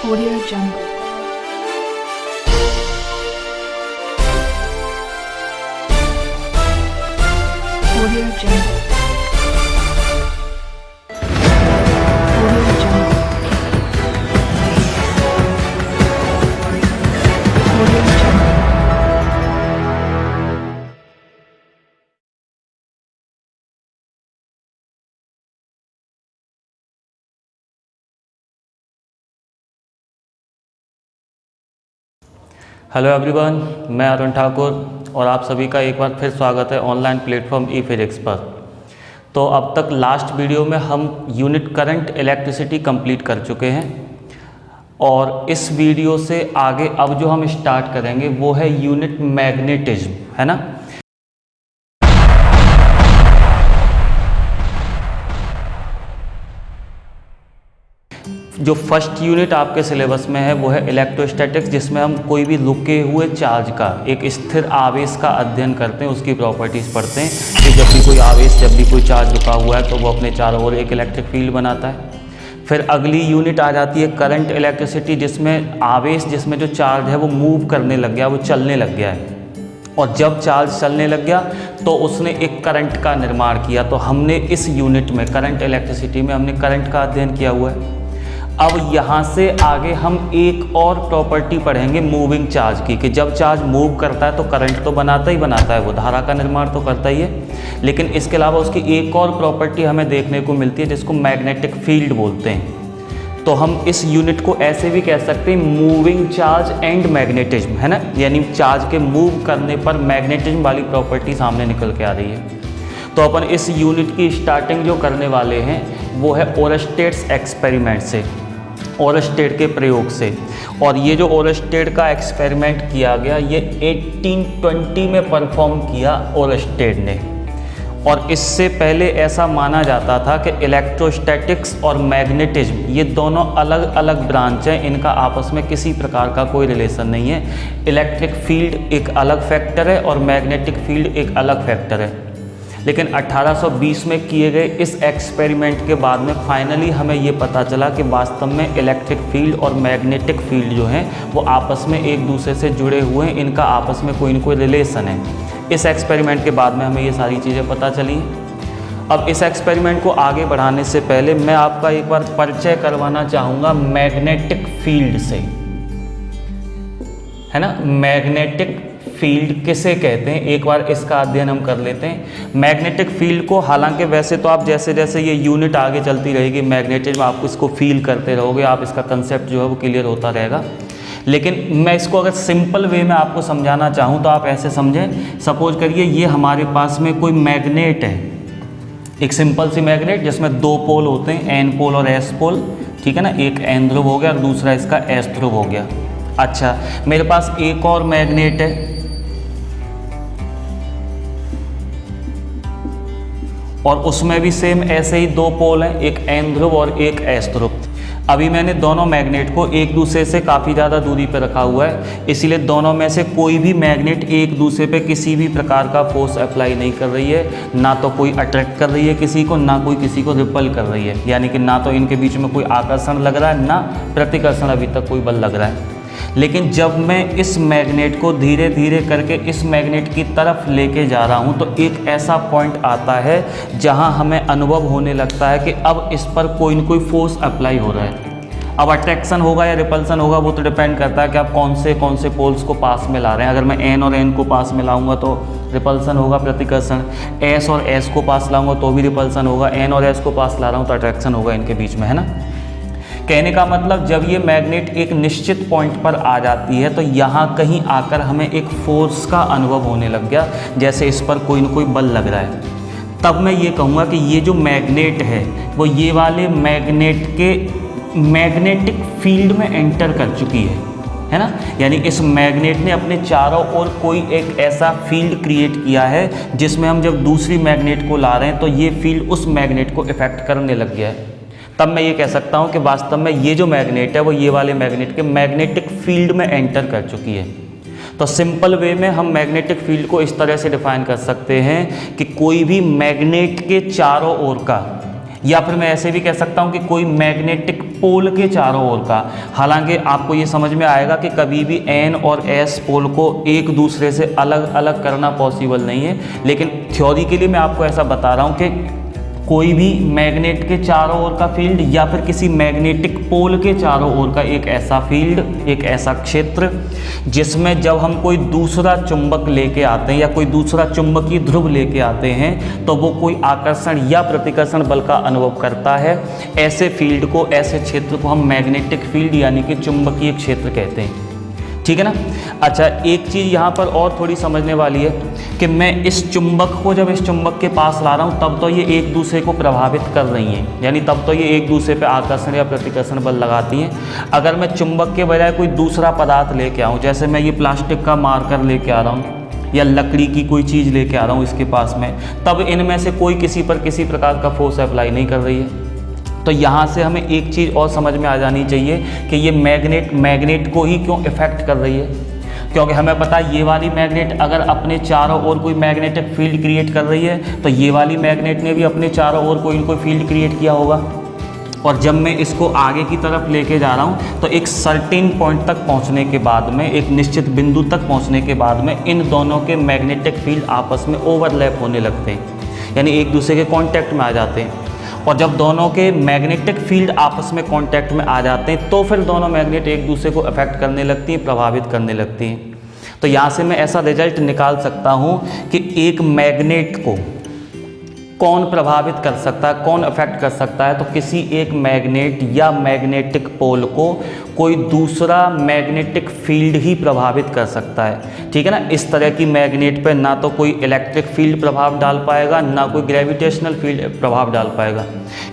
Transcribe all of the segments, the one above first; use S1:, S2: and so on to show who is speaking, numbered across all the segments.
S1: Audio Jungle. Audio Jungle. Audio Jungle. Audio Jungle.
S2: Hello everyone, मैं अरुण ठाकुर और आप सभी का एक बार फिर स्वागत है ऑनलाइन प्लेटफॉर्म ई फिजिक्स पर। तो अब तक लास्ट वीडियो में हम यूनिट करंट इलेक्ट्रिसिटी कंप्लीट कर चुके हैं और इस वीडियो से आगे अब जो हम स्टार्ट करेंगे वो है यूनिट मैग्नेटिज्म, है ना। जो फर्स्ट यूनिट आपके सिलेबस में है वो है इलेक्ट्रोस्टैटिक्स, जिसमें हम कोई भी रुके हुए चार्ज का एक स्थिर आवेश का अध्ययन करते हैं, उसकी प्रॉपर्टीज़ पढ़ते हैं कि जब भी कोई आवेश, जब भी कोई चार्ज रुका हुआ है तो वो अपने चारों ओर एक इलेक्ट्रिक फील्ड बनाता है। फिर अगली यूनिट आ जाती है करंट इलेक्ट्रिसिटी, जिसमें आवेश, जिसमें जो चार्ज है वो मूव करने लग गया, वो चलने लग गया है, और जब चार्ज चलने लग गया तो उसने एक करंट का निर्माण किया। तो हमने इस यूनिट में करंट इलेक्ट्रिसिटी में हमने करंट का अध्ययन किया हुआ है। अब यहाँ से आगे हम एक और प्रॉपर्टी पढ़ेंगे मूविंग चार्ज की, कि जब चार्ज मूव करता है तो करंट तो बनाता ही बनाता है, वो धारा का निर्माण तो करता ही है, लेकिन इसके अलावा उसकी एक और प्रॉपर्टी हमें देखने को मिलती है जिसको मैग्नेटिक फील्ड बोलते हैं। तो हम इस यूनिट को ऐसे भी कह सकते हैं मूविंग चार्ज एंड मैग्नेटिज्म, है ना, यानी चार्ज के मूव करने पर मैग्नेटिज्म वाली प्रॉपर्टी सामने निकल के आ रही है। तो अपन इस यूनिट की स्टार्टिंग जो करने वाले हैं वो है ओरस्टेड्स एक्सपेरिमेंट से, ओरस्टेड के प्रयोग से। और ये जो ओरस्टेड का एक्सपेरिमेंट किया गया ये 1820 में परफॉर्म किया ओरस्टेड ने। और इससे पहले ऐसा माना जाता था कि इलेक्ट्रोस्टैटिक्स और मैग्नेटिज्म ये दोनों अलग अलग ब्रांच हैं, इनका आपस में किसी प्रकार का कोई रिलेशन नहीं है। इलेक्ट्रिक फील्ड एक अलग फैक्टर है और मैग्नेटिक फील्ड एक अलग फैक्टर है। लेकिन 1820 में किए गए इस एक्सपेरिमेंट के बाद में फाइनली हमें ये पता चला कि वास्तव में इलेक्ट्रिक फील्ड और मैग्नेटिक फील्ड जो हैं वो आपस में एक दूसरे से जुड़े हुए हैं, इनका आपस में कोई न कोई रिलेशन है। इस एक्सपेरिमेंट के बाद में हमें ये सारी चीज़ें पता चली। अब इस एक्सपेरिमेंट को आगे बढ़ाने से पहले मैं आपका एक बार परिचय करवाना चाहूँगा मैग्नेटिक फील्ड से, है ना। मैग्नेटिक फील्ड किसे कहते हैं, एक बार इसका अध्ययन हम कर लेते हैं। मैग्नेटिक फील्ड को, हालांकि वैसे तो आप जैसे जैसे ये यूनिट आगे चलती रहेगी मैग्नेटिज्म, आप इसको फील करते रहोगे, आप इसका कंसेप्ट जो है वो क्लियर होता रहेगा। लेकिन मैं इसको अगर सिंपल वे में आपको समझाना चाहूँ तो आप ऐसे समझें, सपोज करिए ये हमारे पास में कोई मैग्नेट है, एक सिंपल सी मैग्नेट जिसमें दो पोल होते हैं, एन पोल और एस पोल, ठीक है ना। एक एन ध्रुव हो गया और दूसरा इसका एस ध्रुव हो गया। अच्छा, मेरे पास एक और मैग्नेट है और उसमें भी सेम ऐसे ही दो पोल हैं, एक एन ध्रुव और एक एस ध्रुव। अभी मैंने दोनों मैग्नेट को एक दूसरे से काफ़ी ज़्यादा दूरी पर रखा हुआ है, इसीलिए दोनों में से कोई भी मैग्नेट एक दूसरे पे किसी भी प्रकार का फोर्स अप्लाई नहीं कर रही है, ना तो कोई अट्रैक्ट कर रही है किसी को, ना कोई किसी को रिपल कर रही है, यानी कि ना तो इनके बीच में कोई आकर्षण लग रहा है, ना प्रतिकर्षण अभी तक कोई बल लग रहा है। लेकिन जब मैं इस मैग्नेट को धीरे धीरे करके इस मैग्नेट की तरफ लेके जा रहा हूँ तो एक ऐसा पॉइंट आता है जहाँ हमें अनुभव होने लगता है कि अब इस पर कोई न कोई फोर्स अप्लाई हो रहा है। अब अट्रैक्शन होगा या रिपल्सन होगा वो तो डिपेंड करता है कि आप कौन से पोल्स को पास में ला रहे हैं। अगर मैं एन और एन को पास में लाऊंगा तो रिपल्सन होगा, प्रतिकर्षण। एस और एस को पास लाऊंगा तो भी रिपल्सन होगा। एन और एस को पास ला रहा हूँ तो अट्रैक्शन होगा इनके बीच में, है ना। कहने का मतलब जब ये मैग्नेट एक निश्चित पॉइंट पर आ जाती है तो यहाँ कहीं आकर हमें एक फोर्स का अनुभव होने लग गया, जैसे इस पर कोई न कोई बल लग रहा है। तब मैं ये कहूँगा कि ये जो मैग्नेट है वो ये वाले मैग्नेट के मैग्नेटिक फील्ड में एंटर कर चुकी है ना। यानी इस मैग्नेट ने अपने चारों ओर कोई एक ऐसा फील्ड क्रिएट किया है जिसमें हम जब दूसरी मैग्नेट को ला रहे हैं तो ये फील्ड उस मैग्नेट को इफेक्ट करने लग गया है। तब मैं ये कह सकता हूँ कि वास्तव में ये जो मैग्नेट है वो ये वाले मैग्नेट के मैग्नेटिक फील्ड में एंटर कर चुकी है। तो सिंपल वे में हम मैग्नेटिक फील्ड को इस तरह से डिफाइन कर सकते हैं कि कोई भी मैग्नेट के चारों ओर का, या फिर मैं ऐसे भी कह सकता हूँ कि कोई मैग्नेटिक पोल के चारों ओर का। हालांकि आपको ये समझ में आएगा कि कभी भी एन और एस पोल को एक दूसरे से अलग अलग करना पॉसिबल नहीं है, लेकिन थ्योरी के लिए मैं आपको ऐसा बता रहा हूँ कि कोई भी मैग्नेट के चारों ओर का फील्ड या फिर किसी मैग्नेटिक पोल के चारों ओर का एक ऐसा फील्ड, एक ऐसा क्षेत्र जिसमें जब हम कोई दूसरा चुंबक लेके आते हैं या कोई दूसरा चुंबकीय ध्रुव लेके आते हैं तो वो कोई आकर्षण या प्रतिकर्षण बल का अनुभव करता है, ऐसे फील्ड को, ऐसे क्षेत्र को हम मैग्नेटिक फील्ड यानी कि चुंबकीय क्षेत्र कहते हैं। ठीक है ना। अच्छा, एक चीज़ यहाँ पर और थोड़ी समझने वाली है कि मैं इस चुंबक को जब इस चुंबक के पास ला रहा हूँ तब तो ये एक दूसरे को प्रभावित कर रही हैं, यानी तब तो ये एक दूसरे पे आकर्षण या प्रतिकर्षण बल लगाती हैं। अगर मैं चुंबक के बजाय कोई दूसरा पदार्थ लेके आऊँ, जैसे मैं ये प्लास्टिक का मार्कर लेके आ रहा हूँ या लकड़ी की कोई चीज़ लेके आ रहा हूँ इसके पास में, तब इनमें से कोई किसी पर किसी प्रकार का फोर्स अप्लाई नहीं कर रही है। तो यहाँ से हमें एक चीज़ और समझ में आ जानी चाहिए कि ये मैग्नेट को ही क्यों इफेक्ट कर रही है, क्योंकि हमें पता है ये वाली मैग्नेट अगर अपने चारों ओर कोई मैग्नेटिक फील्ड क्रिएट कर रही है तो ये वाली मैग्नेट ने भी अपने चारों ओर कोई ना कोई फील्ड क्रिएट किया होगा। और जब मैं इसको आगे की तरफ लेके जा रहा हूँ तो एक सर्टेन पॉइंट तक पहुँचने के बाद में, एक निश्चित बिंदु तक पहुँचने के बाद में इन दोनों के मैग्नेटिक फील्ड आपस में ओवरलैप होने लगते हैं, यानी एक दूसरे के कॉन्टैक्ट में आ जाते हैं। और जब दोनों के मैग्नेटिक फील्ड आपस में कांटेक्ट में आ जाते हैं तो फिर दोनों मैग्नेट एक दूसरे को अफेक्ट करने लगती हैं, प्रभावित करने लगती हैं। तो यहाँ से मैं ऐसा रिजल्ट निकाल सकता हूँ कि एक मैग्नेट को कौन प्रभावित कर सकता है, कौन अफेक्ट कर सकता है, तो किसी एक मैग्नेट या मैग्नेटिक पोल को कोई दूसरा मैग्नेटिक फील्ड ही प्रभावित कर सकता है। ठीक है ना। इस तरह की मैग्नेट पे ना तो कोई इलेक्ट्रिक फील्ड प्रभाव डाल पाएगा, ना कोई ग्रेविटेशनल फील्ड प्रभाव डाल पाएगा।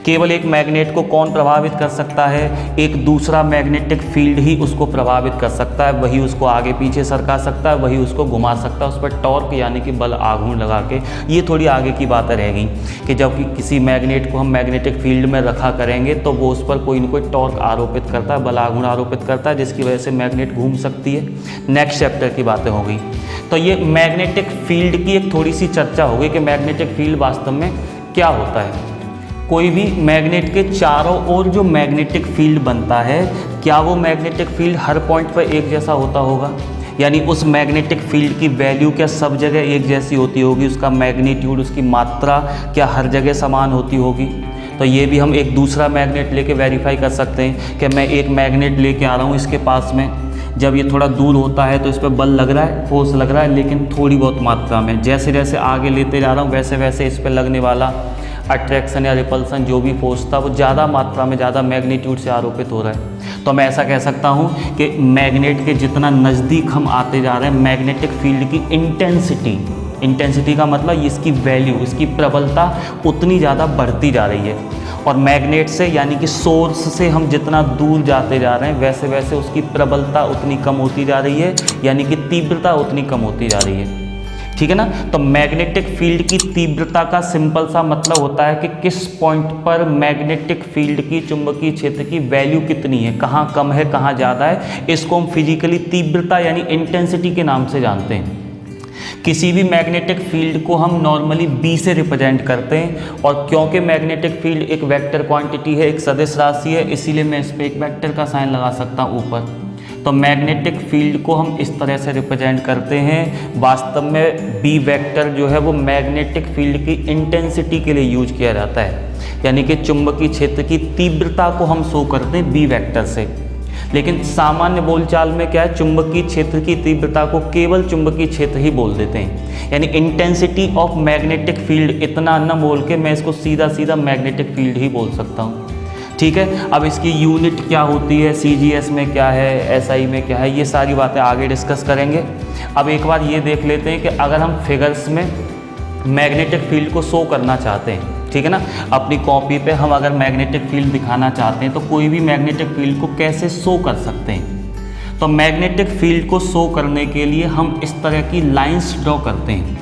S2: केवल एक मैग्नेट को कौन प्रभावित कर सकता है, एक दूसरा मैग्नेटिक फील्ड ही उसको प्रभावित कर सकता है, वही उसको आगे पीछे सरका सकता है, वही उसको घुमा सकता है, उस पर टॉर्क यानी कि बल आघूर्ण लगा के। ये थोड़ी आगे की बातें रहेगी कि जब किसी मैग्नेट को हम मैग्नेटिक फील्ड में रखा करेंगे तो वो उस पर कोई न कोई टॉर्क आरोपित करता है, बल आघूर्ण आरोपित करता है, जिसकी वजह से मैग्नेट घूम सकती है। नेक्स्ट चैप्टर की बातें हो गई। तो ये मैग्नेटिक फील्ड की एक थोड़ी सी चर्चा हो गई कि मैग्नेटिक फील्ड वास्तव में क्या होता है। कोई भी मैग्नेट के चारों ओर जो मैग्नेटिक फील्ड बनता है, क्या वो मैग्नेटिक फील्ड हर पॉइंट पर एक जैसा होता होगा, यानी उस मैग्नेटिक फील्ड की वैल्यू क्या सब जगह एक जैसी होती होगी, उसका मैग्नीट्यूड, उसकी मात्रा क्या हर जगह समान होती होगी। तो ये भी हम एक दूसरा मैग्नेट लेके वेरीफाई कर सकते हैं कि मैं एक मैग्नेट लेके आ रहा हूँ इसके पास में, जब ये थोड़ा दूर होता है तो इस पर बल लग रहा है, फोर्स लग रहा है, लेकिन थोड़ी बहुत मात्रा में। जैसे जैसे आगे लेते जा रहा हूँ वैसे वैसे इस पर लगने वाला अट्रैक्शन या रिपल्सन जो भी फोर्स था वो ज़्यादा मात्रा में, ज़्यादा मैग्नीट्यूड से आरोपित हो रहा है। तो मैं ऐसा कह सकता हूँ कि मैग्नेट के जितना नज़दीक हम आते जा रहे हैं, मैग्नेटिक फील्ड की इंटेंसिटी का मतलब इसकी वैल्यू, इसकी प्रबलता उतनी ज़्यादा बढ़ती जा रही है। और मैग्नेट से यानी कि सोर्स से हम जितना दूर जाते जा रहे हैं वैसे वैसे उसकी प्रबलता उतनी कम होती जा रही है, यानी कि तीव्रता उतनी कम होती जा रही है। ठीक है ना। तो मैग्नेटिक फील्ड की तीव्रता का सिंपल सा मतलब होता है कि किस पॉइंट पर मैग्नेटिक फील्ड की, चुंबकीय क्षेत्र की वैल्यू कितनी है, कहाँ कम है कहाँ ज़्यादा है। इसको हम फिजिकली तीव्रता यानी इंटेंसिटी के नाम से जानते हैं। किसी भी मैग्नेटिक फील्ड को हम नॉर्मली B से रिप्रेजेंट करते हैं, और क्योंकि मैग्नेटिक फील्ड एक वेक्टर क्वांटिटी है, एक सदिश राशि है, इसीलिए मैं इस पर एक वेक्टर का साइन लगा सकता हूँ ऊपर। तो मैग्नेटिक फील्ड को हम इस तरह से रिप्रेजेंट करते हैं। वास्तव में B वेक्टर जो है वो मैग्नेटिक फील्ड की इंटेंसिटी के लिए यूज किया जाता है, यानी कि चुंबकीय क्षेत्र की तीव्रता को हम शो करते हैं B वेक्टर से। लेकिन सामान्य बोलचाल में क्या है, चुंबकीय क्षेत्र की तीव्रता को केवल चुंबकीय क्षेत्र ही बोल देते हैं, यानी इंटेंसिटी ऑफ मैग्नेटिक फील्ड इतना न बोल के मैं इसको सीधा सीधा मैग्नेटिक फील्ड ही बोल सकता हूँ। ठीक है। अब इसकी यूनिट क्या होती है, CGS में क्या है, SI में क्या है, ये सारी बातें आगे डिस्कस करेंगे। अब एक बार ये देख लेते हैं कि अगर हम फिगर्स में मैग्नेटिक फील्ड को शो करना चाहते हैं, ठीक है ना, अपनी कॉपी पे हम अगर मैग्नेटिक फील्ड दिखाना चाहते हैं तो कोई भी मैग्नेटिक फील्ड को कैसे शो कर सकते हैं। तो मैग्नेटिक फील्ड को शो करने के लिए हम इस तरह की लाइंस ड्रॉ करते हैं,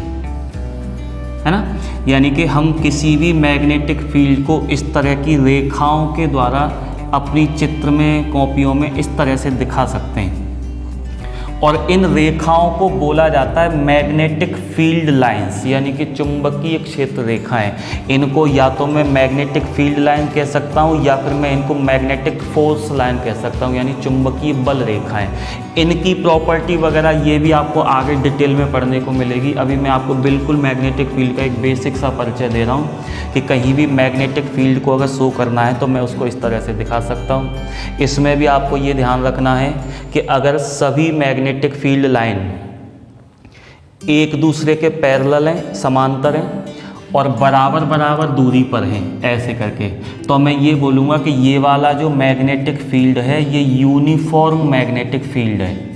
S2: है ना, यानी कि हम किसी भी मैग्नेटिक फील्ड को इस तरह की रेखाओं के द्वारा अपनी चित्र में, कॉपियों में इस तरह से दिखा सकते हैं। और इन रेखाओं को बोला जाता है मैग्नेटिक फील्ड लाइंस, यानी कि चुंबकीय क्षेत्र रेखाएं। इनको या तो मैं मैग्नेटिक फील्ड लाइन कह सकता हूं या फिर मैं इनको मैग्नेटिक फोर्स लाइन कह सकता हूं, यानी चुंबकीय बल रेखाएं। इनकी प्रॉपर्टी वगैरह ये भी आपको आगे डिटेल में पढ़ने को मिलेगी। अभी मैं आपको बिल्कुल मैग्नेटिक फील्ड का एक बेसिक सा परिचय दे रहा हूँ कि कहीं भी मैग्नेटिक फील्ड को अगर शो करना है तो मैं उसको इस तरह से दिखा सकता हूँ। इसमें भी आपको ये ध्यान रखना है कि अगर सभी मैग्नेटिक फील्ड लाइन एक दूसरे के पैरेलल हैं, समांतर हैं और बराबर बराबर दूरी पर हैं ऐसे करके, तो मैं ये बोलूँगा कि ये वाला जो मैग्नेटिक फील्ड है ये यूनिफॉर्म मैग्नेटिक फील्ड है,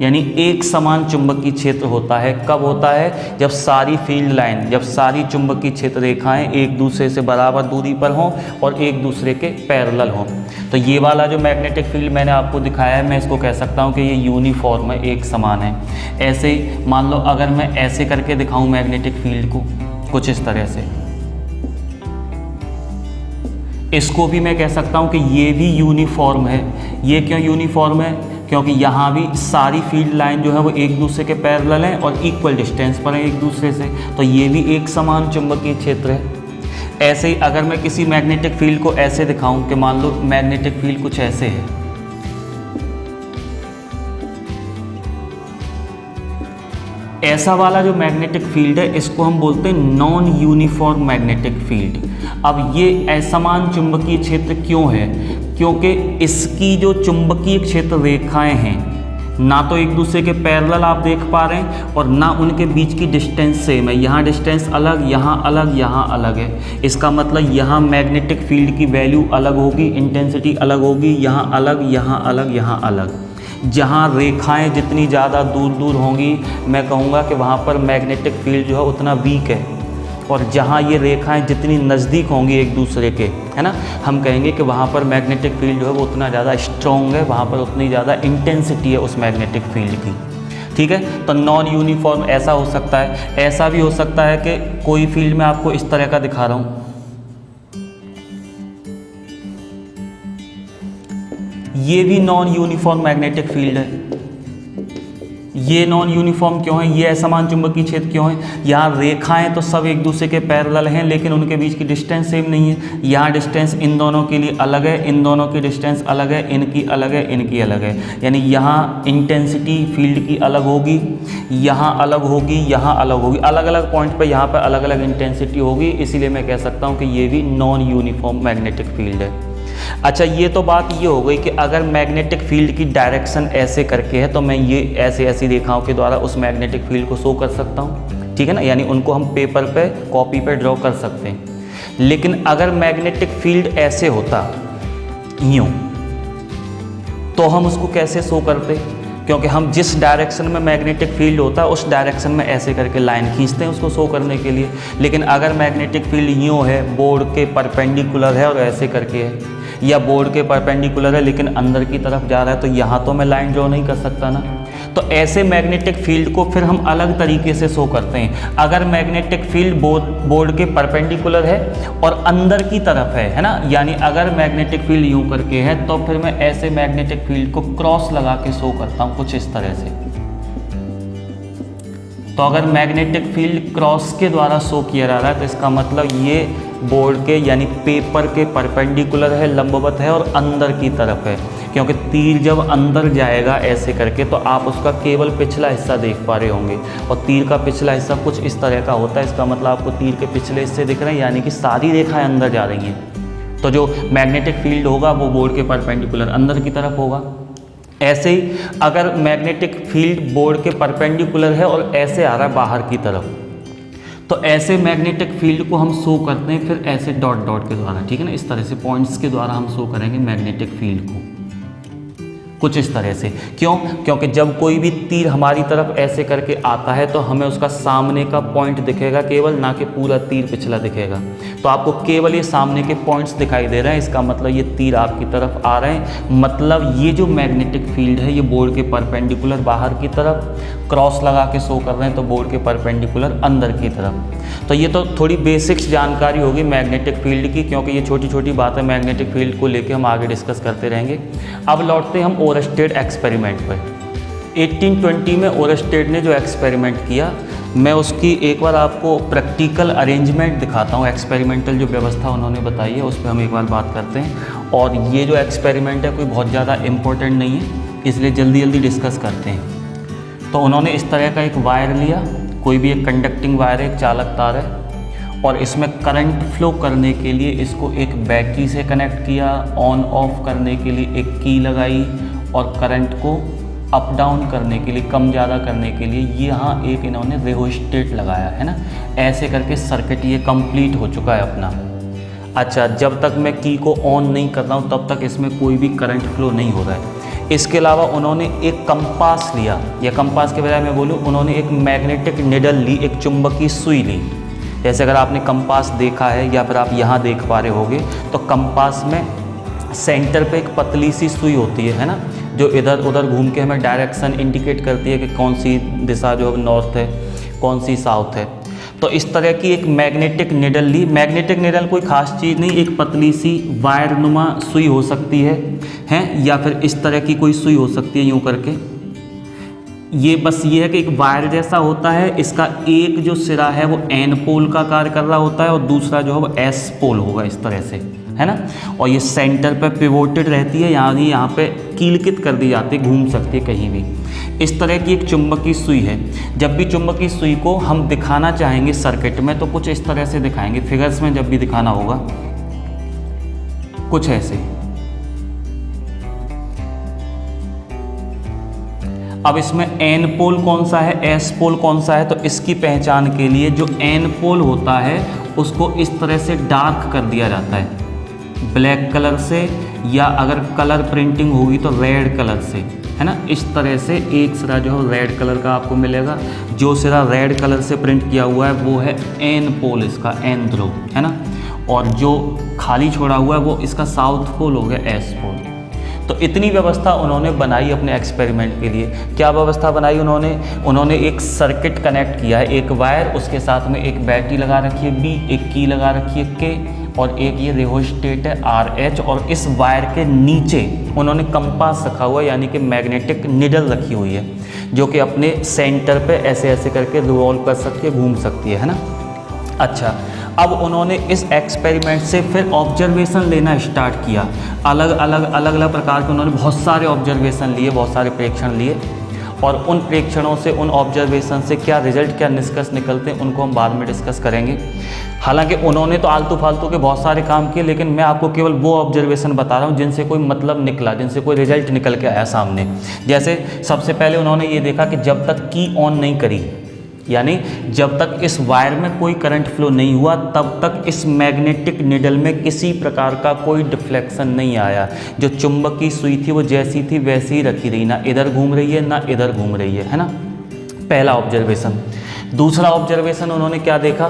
S2: यानी एक समान चुंबकीय क्षेत्र होता है। कब होता है? जब सारी फील्ड लाइन, जब सारी चुंबकीय क्षेत्र रेखाएं एक दूसरे से बराबर दूरी पर हों और एक दूसरे के पैरेलल हों। तो ये वाला जो मैग्नेटिक फील्ड मैंने आपको दिखाया है, मैं इसको कह सकता हूँ कि ये यूनिफॉर्म है, एक समान है। ऐसे ही मान लो अगर मैं ऐसे करके दिखाऊँ मैग्नेटिक फील्ड को कुछ इस तरह से, इसको भी मैं कह सकता हूँ कि ये भी यूनिफॉर्म है। ये क्यों यूनिफॉर्म है? क्योंकि यहाँ भी सारी फील्ड लाइन जो है वो एक दूसरे के पैरेलल हैं और इक्वल डिस्टेंस पर है एक दूसरे से, तो ये भी एक समान चुंबकीय क्षेत्र है। ऐसे ही अगर मैं किसी मैग्नेटिक फील्ड को ऐसे दिखाऊं कि मान लो मैग्नेटिक फील्ड कुछ ऐसे है, ऐसा वाला जो मैग्नेटिक फील्ड है इसको हम बोलते हैं नॉन यूनिफॉर्म मैग्नेटिक फील्ड। अब ये असमान चुंबकीय क्षेत्र क्यों है? क्योंकि इसकी जो चुंबकीय क्षेत्र रेखाएं हैं ना तो एक दूसरे के पैरेलल आप देख पा रहे हैं और ना उनके बीच की डिस्टेंस सेम है। यहाँ डिस्टेंस अलग, यहाँ अलग, यहाँ अलग है। इसका मतलब यहाँ मैग्नेटिक फील्ड की वैल्यू अलग होगी, इंटेंसिटी अलग होगी, यहाँ अलग, यहाँ अलग, यहाँ अलग। जहाँ रेखाएं जितनी ज़्यादा दूर दूर होंगी मैं कहूँगा कि वहाँ पर मैग्नेटिक फील्ड जो है उतना वीक है, और जहाँ ये रेखाएं जितनी नज़दीक होंगी एक दूसरे के, है ना, हम कहेंगे कि वहाँ पर मैग्नेटिक फील्ड जो है वो उतना ज़्यादा स्ट्रॉन्ग है, वहाँ पर उतनी ज़्यादा इंटेंसिटी है उस मैग्नेटिक फील्ड की। ठीक है, तो नॉन यूनिफॉर्म ऐसा हो सकता है। ऐसा भी हो सकता है कि कोई फील्ड मैं आपको इस तरह का दिखा रहा हूँ, ये भी नॉन यूनिफॉर्म मैग्नेटिक फील्ड है। ये नॉन यूनिफॉर्म क्यों है? ये असमान चुंबकीय क्षेत्र क्यों है? यहाँ रेखाएं तो सब एक दूसरे के पैरेलल हैं लेकिन उनके बीच की डिस्टेंस सेम नहीं है। यहाँ डिस्टेंस इन दोनों के लिए अलग है, इन दोनों की डिस्टेंस अलग है, इनकी अलग है, इनकी अलग है। यानी यहाँ इंटेंसिटी फील्ड की अलग होगी, यहाँ अलग होगी, यहाँ अलग होगी, अलग अलग पॉइंट पर यहाँ पर अलग अलग इंटेंसिटी होगी। इसीलिए मैं कह सकता हूँ कि ये भी नॉन यूनिफॉर्म मैग्नेटिक फील्ड है। अच्छा, ये तो बात ये हो गई कि अगर मैग्नेटिक फील्ड की डायरेक्शन ऐसे करके है तो मैं ये ऐसे ऐसी रेखाओं के द्वारा उस मैग्नेटिक फील्ड को शो कर सकता हूँ। ठीक है ना, यानी उनको हम पेपर पे, कॉपी पे ड्रॉ कर सकते हैं। लेकिन अगर मैग्नेटिक फील्ड ऐसे होता यूँ, तो हम उसको कैसे शो करते? क्योंकि हम जिस डायरेक्शन में मैग्नेटिक फील्ड होता है उस डायरेक्शन में ऐसे करके लाइन खींचते हैं उसको शो करने के लिए। लेकिन अगर मैग्नेटिक फील्ड यूँ है, बोर्ड के परपेंडिकुलर है और ऐसे करके है, या बोर्ड के परपेंडिकुलर है लेकिन अंदर की तरफ जा रहा है, तो यहाँ तो मैं लाइन ड्रॉ नहीं कर सकता ना। तो ऐसे मैग्नेटिक फील्ड को फिर हम अलग तरीके से शो करते हैं। अगर मैग्नेटिक फील्ड बोर्ड के परपेंडिकुलर है और अंदर की तरफ है ना, यानी अगर मैग्नेटिक फील्ड यूं करके है तो फिर मैं ऐसे मैग्नेटिक फील्ड को क्रॉस लगा के शो करता हूं कुछ इस तरह से। तो अगर मैग्नेटिक फील्ड क्रॉस के द्वारा शो किया जा रहा है तो इसका मतलब ये बोर्ड के यानी पेपर के परपेंडिकुलर है, लंबवत है और अंदर की तरफ है। क्योंकि तीर जब अंदर जाएगा ऐसे करके तो आप उसका केवल पिछला हिस्सा देख पा रहे होंगे, और तीर का पिछला हिस्सा कुछ इस तरह का होता है। इसका मतलब आपको तीर के पिछले हिस्से दिख रहे हैं, यानी कि सारी रेखाएं अंदर जा रही हैं। तो जो मैग्नेटिक फील्ड होगा वो बोर्ड के परपेंडिकुलर अंदर की तरफ होगा। ऐसे ही अगर मैग्नेटिक फील्ड बोर्ड के परपेंडिकुलर है और ऐसे आ रहा है बाहर की तरफ, तो ऐसे मैग्नेटिक फील्ड को हम शो करते हैं फिर ऐसे डॉट डॉट के द्वारा। ठीक है ना, इस तरह से पॉइंट्स के द्वारा हम शो करेंगे मैग्नेटिक फील्ड को कुछ इस तरह से। क्यों? क्योंकि जब कोई भी तीर हमारी तरफ ऐसे करके आता है तो हमें उसका सामने का पॉइंट दिखेगा केवल, ना कि पूरा तीर पिछला दिखेगा। तो आपको केवल ये सामने के पॉइंट्स दिखाई दे रहे हैं, इसका मतलब ये तीर आपकी तरफ आ रहे हैं। मतलब ये जो मैग्नेटिक फील्ड है ये बोर्ड के परपेंडिकुलर बाहर की तरफ क्रॉस लगा के शो कर रहे हैं, तो बोर्ड के परपेंडिकुलर अंदर की तरफ। तो ये तो थोड़ी बेसिक्स जानकारी होगी मैग्नेटिक फील्ड की, क्योंकि ये छोटी छोटी बातें मैग्नेटिक फील्ड को लेकर हम आगे डिस्कस करते रहेंगे। अब लौटते हम ओरस्टेड एक्सपेरिमेंट पर। 1820 में ओरस्टेड ने जो एक्सपेरिमेंट किया, मैं उसकी एक बार आपको प्रैक्टिकल अरेंजमेंट दिखाता हूँ। एक्सपेरिमेंटल जो व्यवस्था उन्होंने बताई है उस पर हम एक बार बात करते हैं। और ये जो एक्सपेरिमेंट है कोई बहुत ज़्यादा इम्पोर्टेंट नहीं है, इसलिए जल्दी जल्दी डिस्कस करते हैं। तो उन्होंने इस तरह का एक वायर लिया, कोई भी एक कंडक्टिंग वायर है, एक चालक तार है, और इसमें करंट फ्लो करने के लिए इसको एक बैटरी से कनेक्ट किया, ऑन ऑफ करने के लिए एक की लगाई, और करंट को अप डाउन करने के लिए, कम ज़्यादा करने के लिए यहाँ एक इन्होंने रेहोस्टेट लगाया है ना। ऐसे करके सर्किट ये कंप्लीट हो चुका है अपना। अच्छा, जब तक मैं की को ऑन नहीं कर रहा हूँ तब तक इसमें कोई भी करंट फ्लो नहीं हो रहा है। इसके अलावा उन्होंने एक कंपास लिया, या कंपास के बजाय मैं बोलूँ उन्होंने एक मैग्नेटिक निडल ली, एक चुंबकीय सुई ली। जैसे अगर आपने कंपास देखा है या फिर आप यहाँ देख पा रहे होगे, तो कंपास में सेंटर पे एक पतली सी सुई होती है ना, जो इधर उधर घूम के हमें डायरेक्शन इंडिकेट करती है कि कौन सी दिशा जो नॉर्थ है, कौन सी साउथ है। तो इस तरह की एक मैग्नेटिक निडल ली। मैग्नेटिक निडल कोई ख़ास चीज़ नहीं, एक पतली सी वायर नुमा सुई हो सकती है, या फिर इस तरह की कोई सुई हो सकती है यूँ करके। ये बस ये है कि एक वायर जैसा होता है, इसका एक जो सिरा है वो एन पोल का कार्य कर रहा होता है और दूसरा जो है वो एस पोल होगा, इस तरह से, है ना। और ये सेंटर पे पिवोटेड रहती है, यानी यहाँ पे कीलकित कर दी जाती है, घूम सकती है कहीं भी। इस तरह की एक चुंबकीय सुई है। जब भी चुंबकीय सुई को हम दिखाना चाहेंगे सर्किट में तो कुछ इस तरह से दिखाएंगे, फिगर्स में जब भी दिखाना होगा कुछ ऐसे। अब इसमें एन पोल कौन सा है, एस पोल कौन सा है, तो इसकी पहचान के लिए जो एन पोल होता है उसको इस तरह से डार्क कर दिया जाता है, ब्लैक कलर से, या अगर कलर प्रिंटिंग होगी तो रेड कलर से, है ना। इस तरह से एक सिरा जो है रेड कलर का आपको मिलेगा। जो सिरा रेड कलर से प्रिंट किया हुआ है वो है एन पोल, इसका एन ध्रुव, है ना। और जो खाली छोड़ा हुआ है वो इसका साउथ पोल हो गया, एस पोल। तो इतनी व्यवस्था उन्होंने बनाई अपने एक्सपेरिमेंट के लिए। क्या व्यवस्था बनाई उन्होंने एक सर्किट कनेक्ट किया है, एक वायर, उसके साथ में एक बैटरी लगा रखी है बी, एक की लगा रखी है के, और एक ये रेहोस्टेट है आर एच, और इस वायर के नीचे उन्होंने कंपास रखा हुआ है, यानी कि मैग्नेटिक निडल रखी हुई है, जो कि अपने सेंटर पे ऐसे ऐसे करके रिवॉल्व कर सकती है, घूम सकती है ना। अच्छा, अब उन्होंने इस एक्सपेरिमेंट से फिर ऑब्जर्वेशन लेना स्टार्ट किया। अलग अलग प्रकार के उन्होंने बहुत सारे ऑब्जर्वेशन लिए, बहुत सारे प्रेक्षण लिए, और उन प्रेक्षणों से, उन ऑब्जर्वेशन से क्या रिजल्ट, क्या निष्कर्ष निकलते हैं उनको हम बाद में डिस्कस करेंगे। हालांकि उन्होंने तो आलतू फालतू के बहुत सारे काम किए, लेकिन मैं आपको केवल वो ऑब्जर्वेशन बता रहा हूँ जिनसे कोई मतलब निकला, जिनसे कोई रिजल्ट निकल के आया सामने। जैसे सबसे पहले उन्होंने ये देखा कि जब तक की ऑन नहीं करी, यानी जब तक इस वायर में कोई करंट फ्लो नहीं हुआ, तब तक इस मैग्नेटिक निडल में किसी प्रकार का कोई डिफ्लेक्शन नहीं आया। जो चुंबकीय सुई थी वो जैसी थी वैसी ही रखी रही, ना इधर घूम रही है ना इधर घूम रही है ना। पहला ऑब्जर्वेशन। दूसरा ऑब्जर्वेशन उन्होंने क्या देखा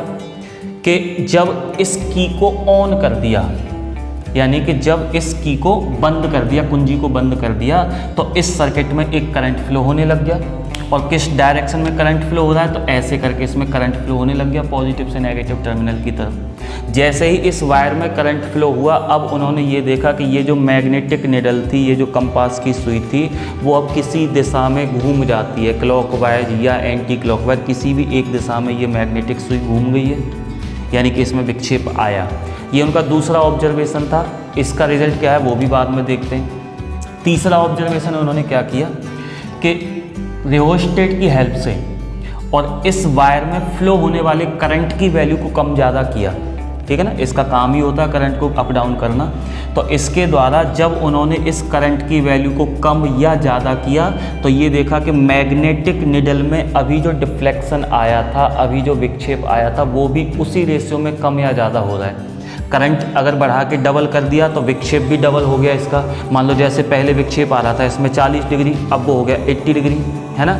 S2: कि जब इस की को ऑन कर दिया, यानी कि जब इस की को बंद कर दिया, कुंजी को बंद कर दिया, तो इस सर्किट में एक करंट फ्लो होने लग गया। और किस डायरेक्शन में करंट फ्लो हो रहा है, तो ऐसे करके इसमें करंट फ्लो होने लग गया, पॉजिटिव से नेगेटिव टर्मिनल की तरफ। जैसे ही इस वायर में करंट फ्लो हुआ, अब उन्होंने ये देखा कि ये जो मैग्नेटिक निडल थी, ये जो कंपास की सुई थी, वो अब किसी दिशा में घूम जाती है, क्लॉकवाइज या एंटी क्लॉकवाइज, किसी भी एक दिशा में ये मैग्नेटिक सुई घूम गई है, यानी कि इसमें विक्षेप आया। ये उनका दूसरा ऑब्जर्वेशन था। इसका रिजल्ट क्या है वो भी बाद में देखते हैं। तीसरा ऑब्जर्वेशन उन्होंने क्या किया कि रेहोस्टेट की हेल्प से और इस वायर में फ्लो होने वाले करंट की वैल्यू को कम ज़्यादा किया, ठीक है ना। इसका काम ही होता है करंट को अप डाउन करना। तो इसके द्वारा जब उन्होंने इस करंट की वैल्यू को कम या ज़्यादा किया, तो ये देखा कि मैग्नेटिक निडल में अभी जो डिफ्लेक्शन आया था, अभी जो विक्षेप आया था, वो भी उसी रेशियो में कम या ज़्यादा हो रहा है। करंट अगर बढ़ा के डबल कर दिया तो विक्षेप भी डबल हो गया इसका। मान लो जैसे पहले विक्षेप आ रहा था इसमें 40 डिग्री, अब वो हो गया 80 डिग्री, है ना।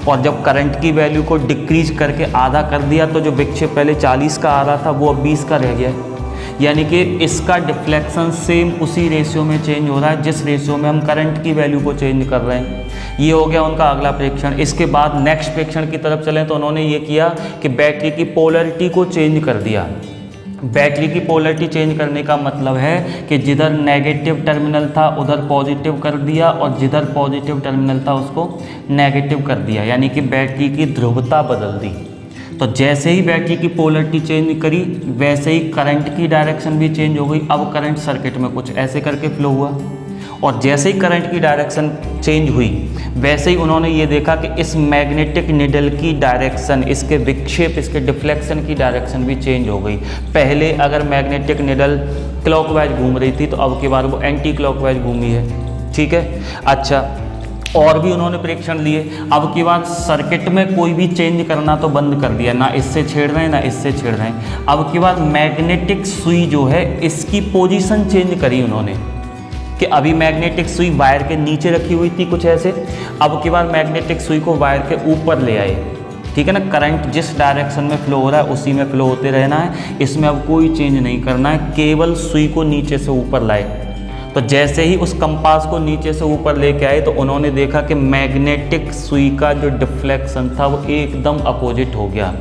S2: और जब करंट की वैल्यू को डिक्रीज करके आधा कर दिया, तो जो विक्षेप पहले 40 का आ रहा था वो अब 20 का रह गया है। यानी कि इसका डिफ्लेक्शन सेम उसी रेशियो में चेंज हो रहा है जिस रेशियो में हम करंट की वैल्यू को चेंज कर रहे हैं। ये हो गया उनका अगला प्रेक्षण। इसके बाद नेक्स्ट प्रेक्षण की तरफ चलें तो उन्होंने ये किया कि बैटरी की पोलैरिटी को चेंज कर दिया। बैटरी की पोलरिटी चेंज करने का मतलब है कि जिधर नेगेटिव टर्मिनल था उधर पॉजिटिव कर दिया और जिधर पॉजिटिव टर्मिनल था उसको नेगेटिव कर दिया, यानी कि बैटरी की ध्रुवता बदल दी। तो जैसे ही बैटरी की पोलरिटी चेंज करी वैसे ही करंट की डायरेक्शन भी चेंज हो गई। अब करंट सर्किट में कुछ ऐसे करके फ्लो हुआ और जैसे ही करंट की डायरेक्शन चेंज हुई वैसे ही उन्होंने ये देखा कि इस मैग्नेटिक निडल की डायरेक्शन, इसके विक्षेप, इसके डिफ्लेक्शन की डायरेक्शन भी चेंज हो गई। पहले अगर मैग्नेटिक निडल क्लॉकवाइज घूम रही थी तो अब की बार वो एंटी क्लॉकवाइज घूमी है। ठीक है, अच्छा, और भी उन्होंने परीक्षण लिए। अब की बार सर्किट में कोई भी चेंज करना तो बंद कर दिया, ना इससे छेड़ रहे हैं ना इससे छेड़ रहे हैं। अब की बार मैग्नेटिक सुई जो है इसकी पोजीशन चेंज करी उन्होंने, कि अभी मैग्नेटिक सुई वायर के नीचे रखी हुई थी कुछ ऐसे, अब की बार मैग्नेटिक सुई को वायर के ऊपर ले आए। ठीक है ना, करंट जिस डायरेक्शन में फ्लो हो रहा है उसी में फ्लो होते रहना है, इसमें अब कोई चेंज नहीं करना है, केवल सुई को नीचे से ऊपर लाए। तो जैसे ही उस कंपास को नीचे से ऊपर लेके आए तो उन्होंने देखा कि मैग्नेटिक सुई का जो डिफ्लेक्शन था वो एकदम अपोजिट हो गया।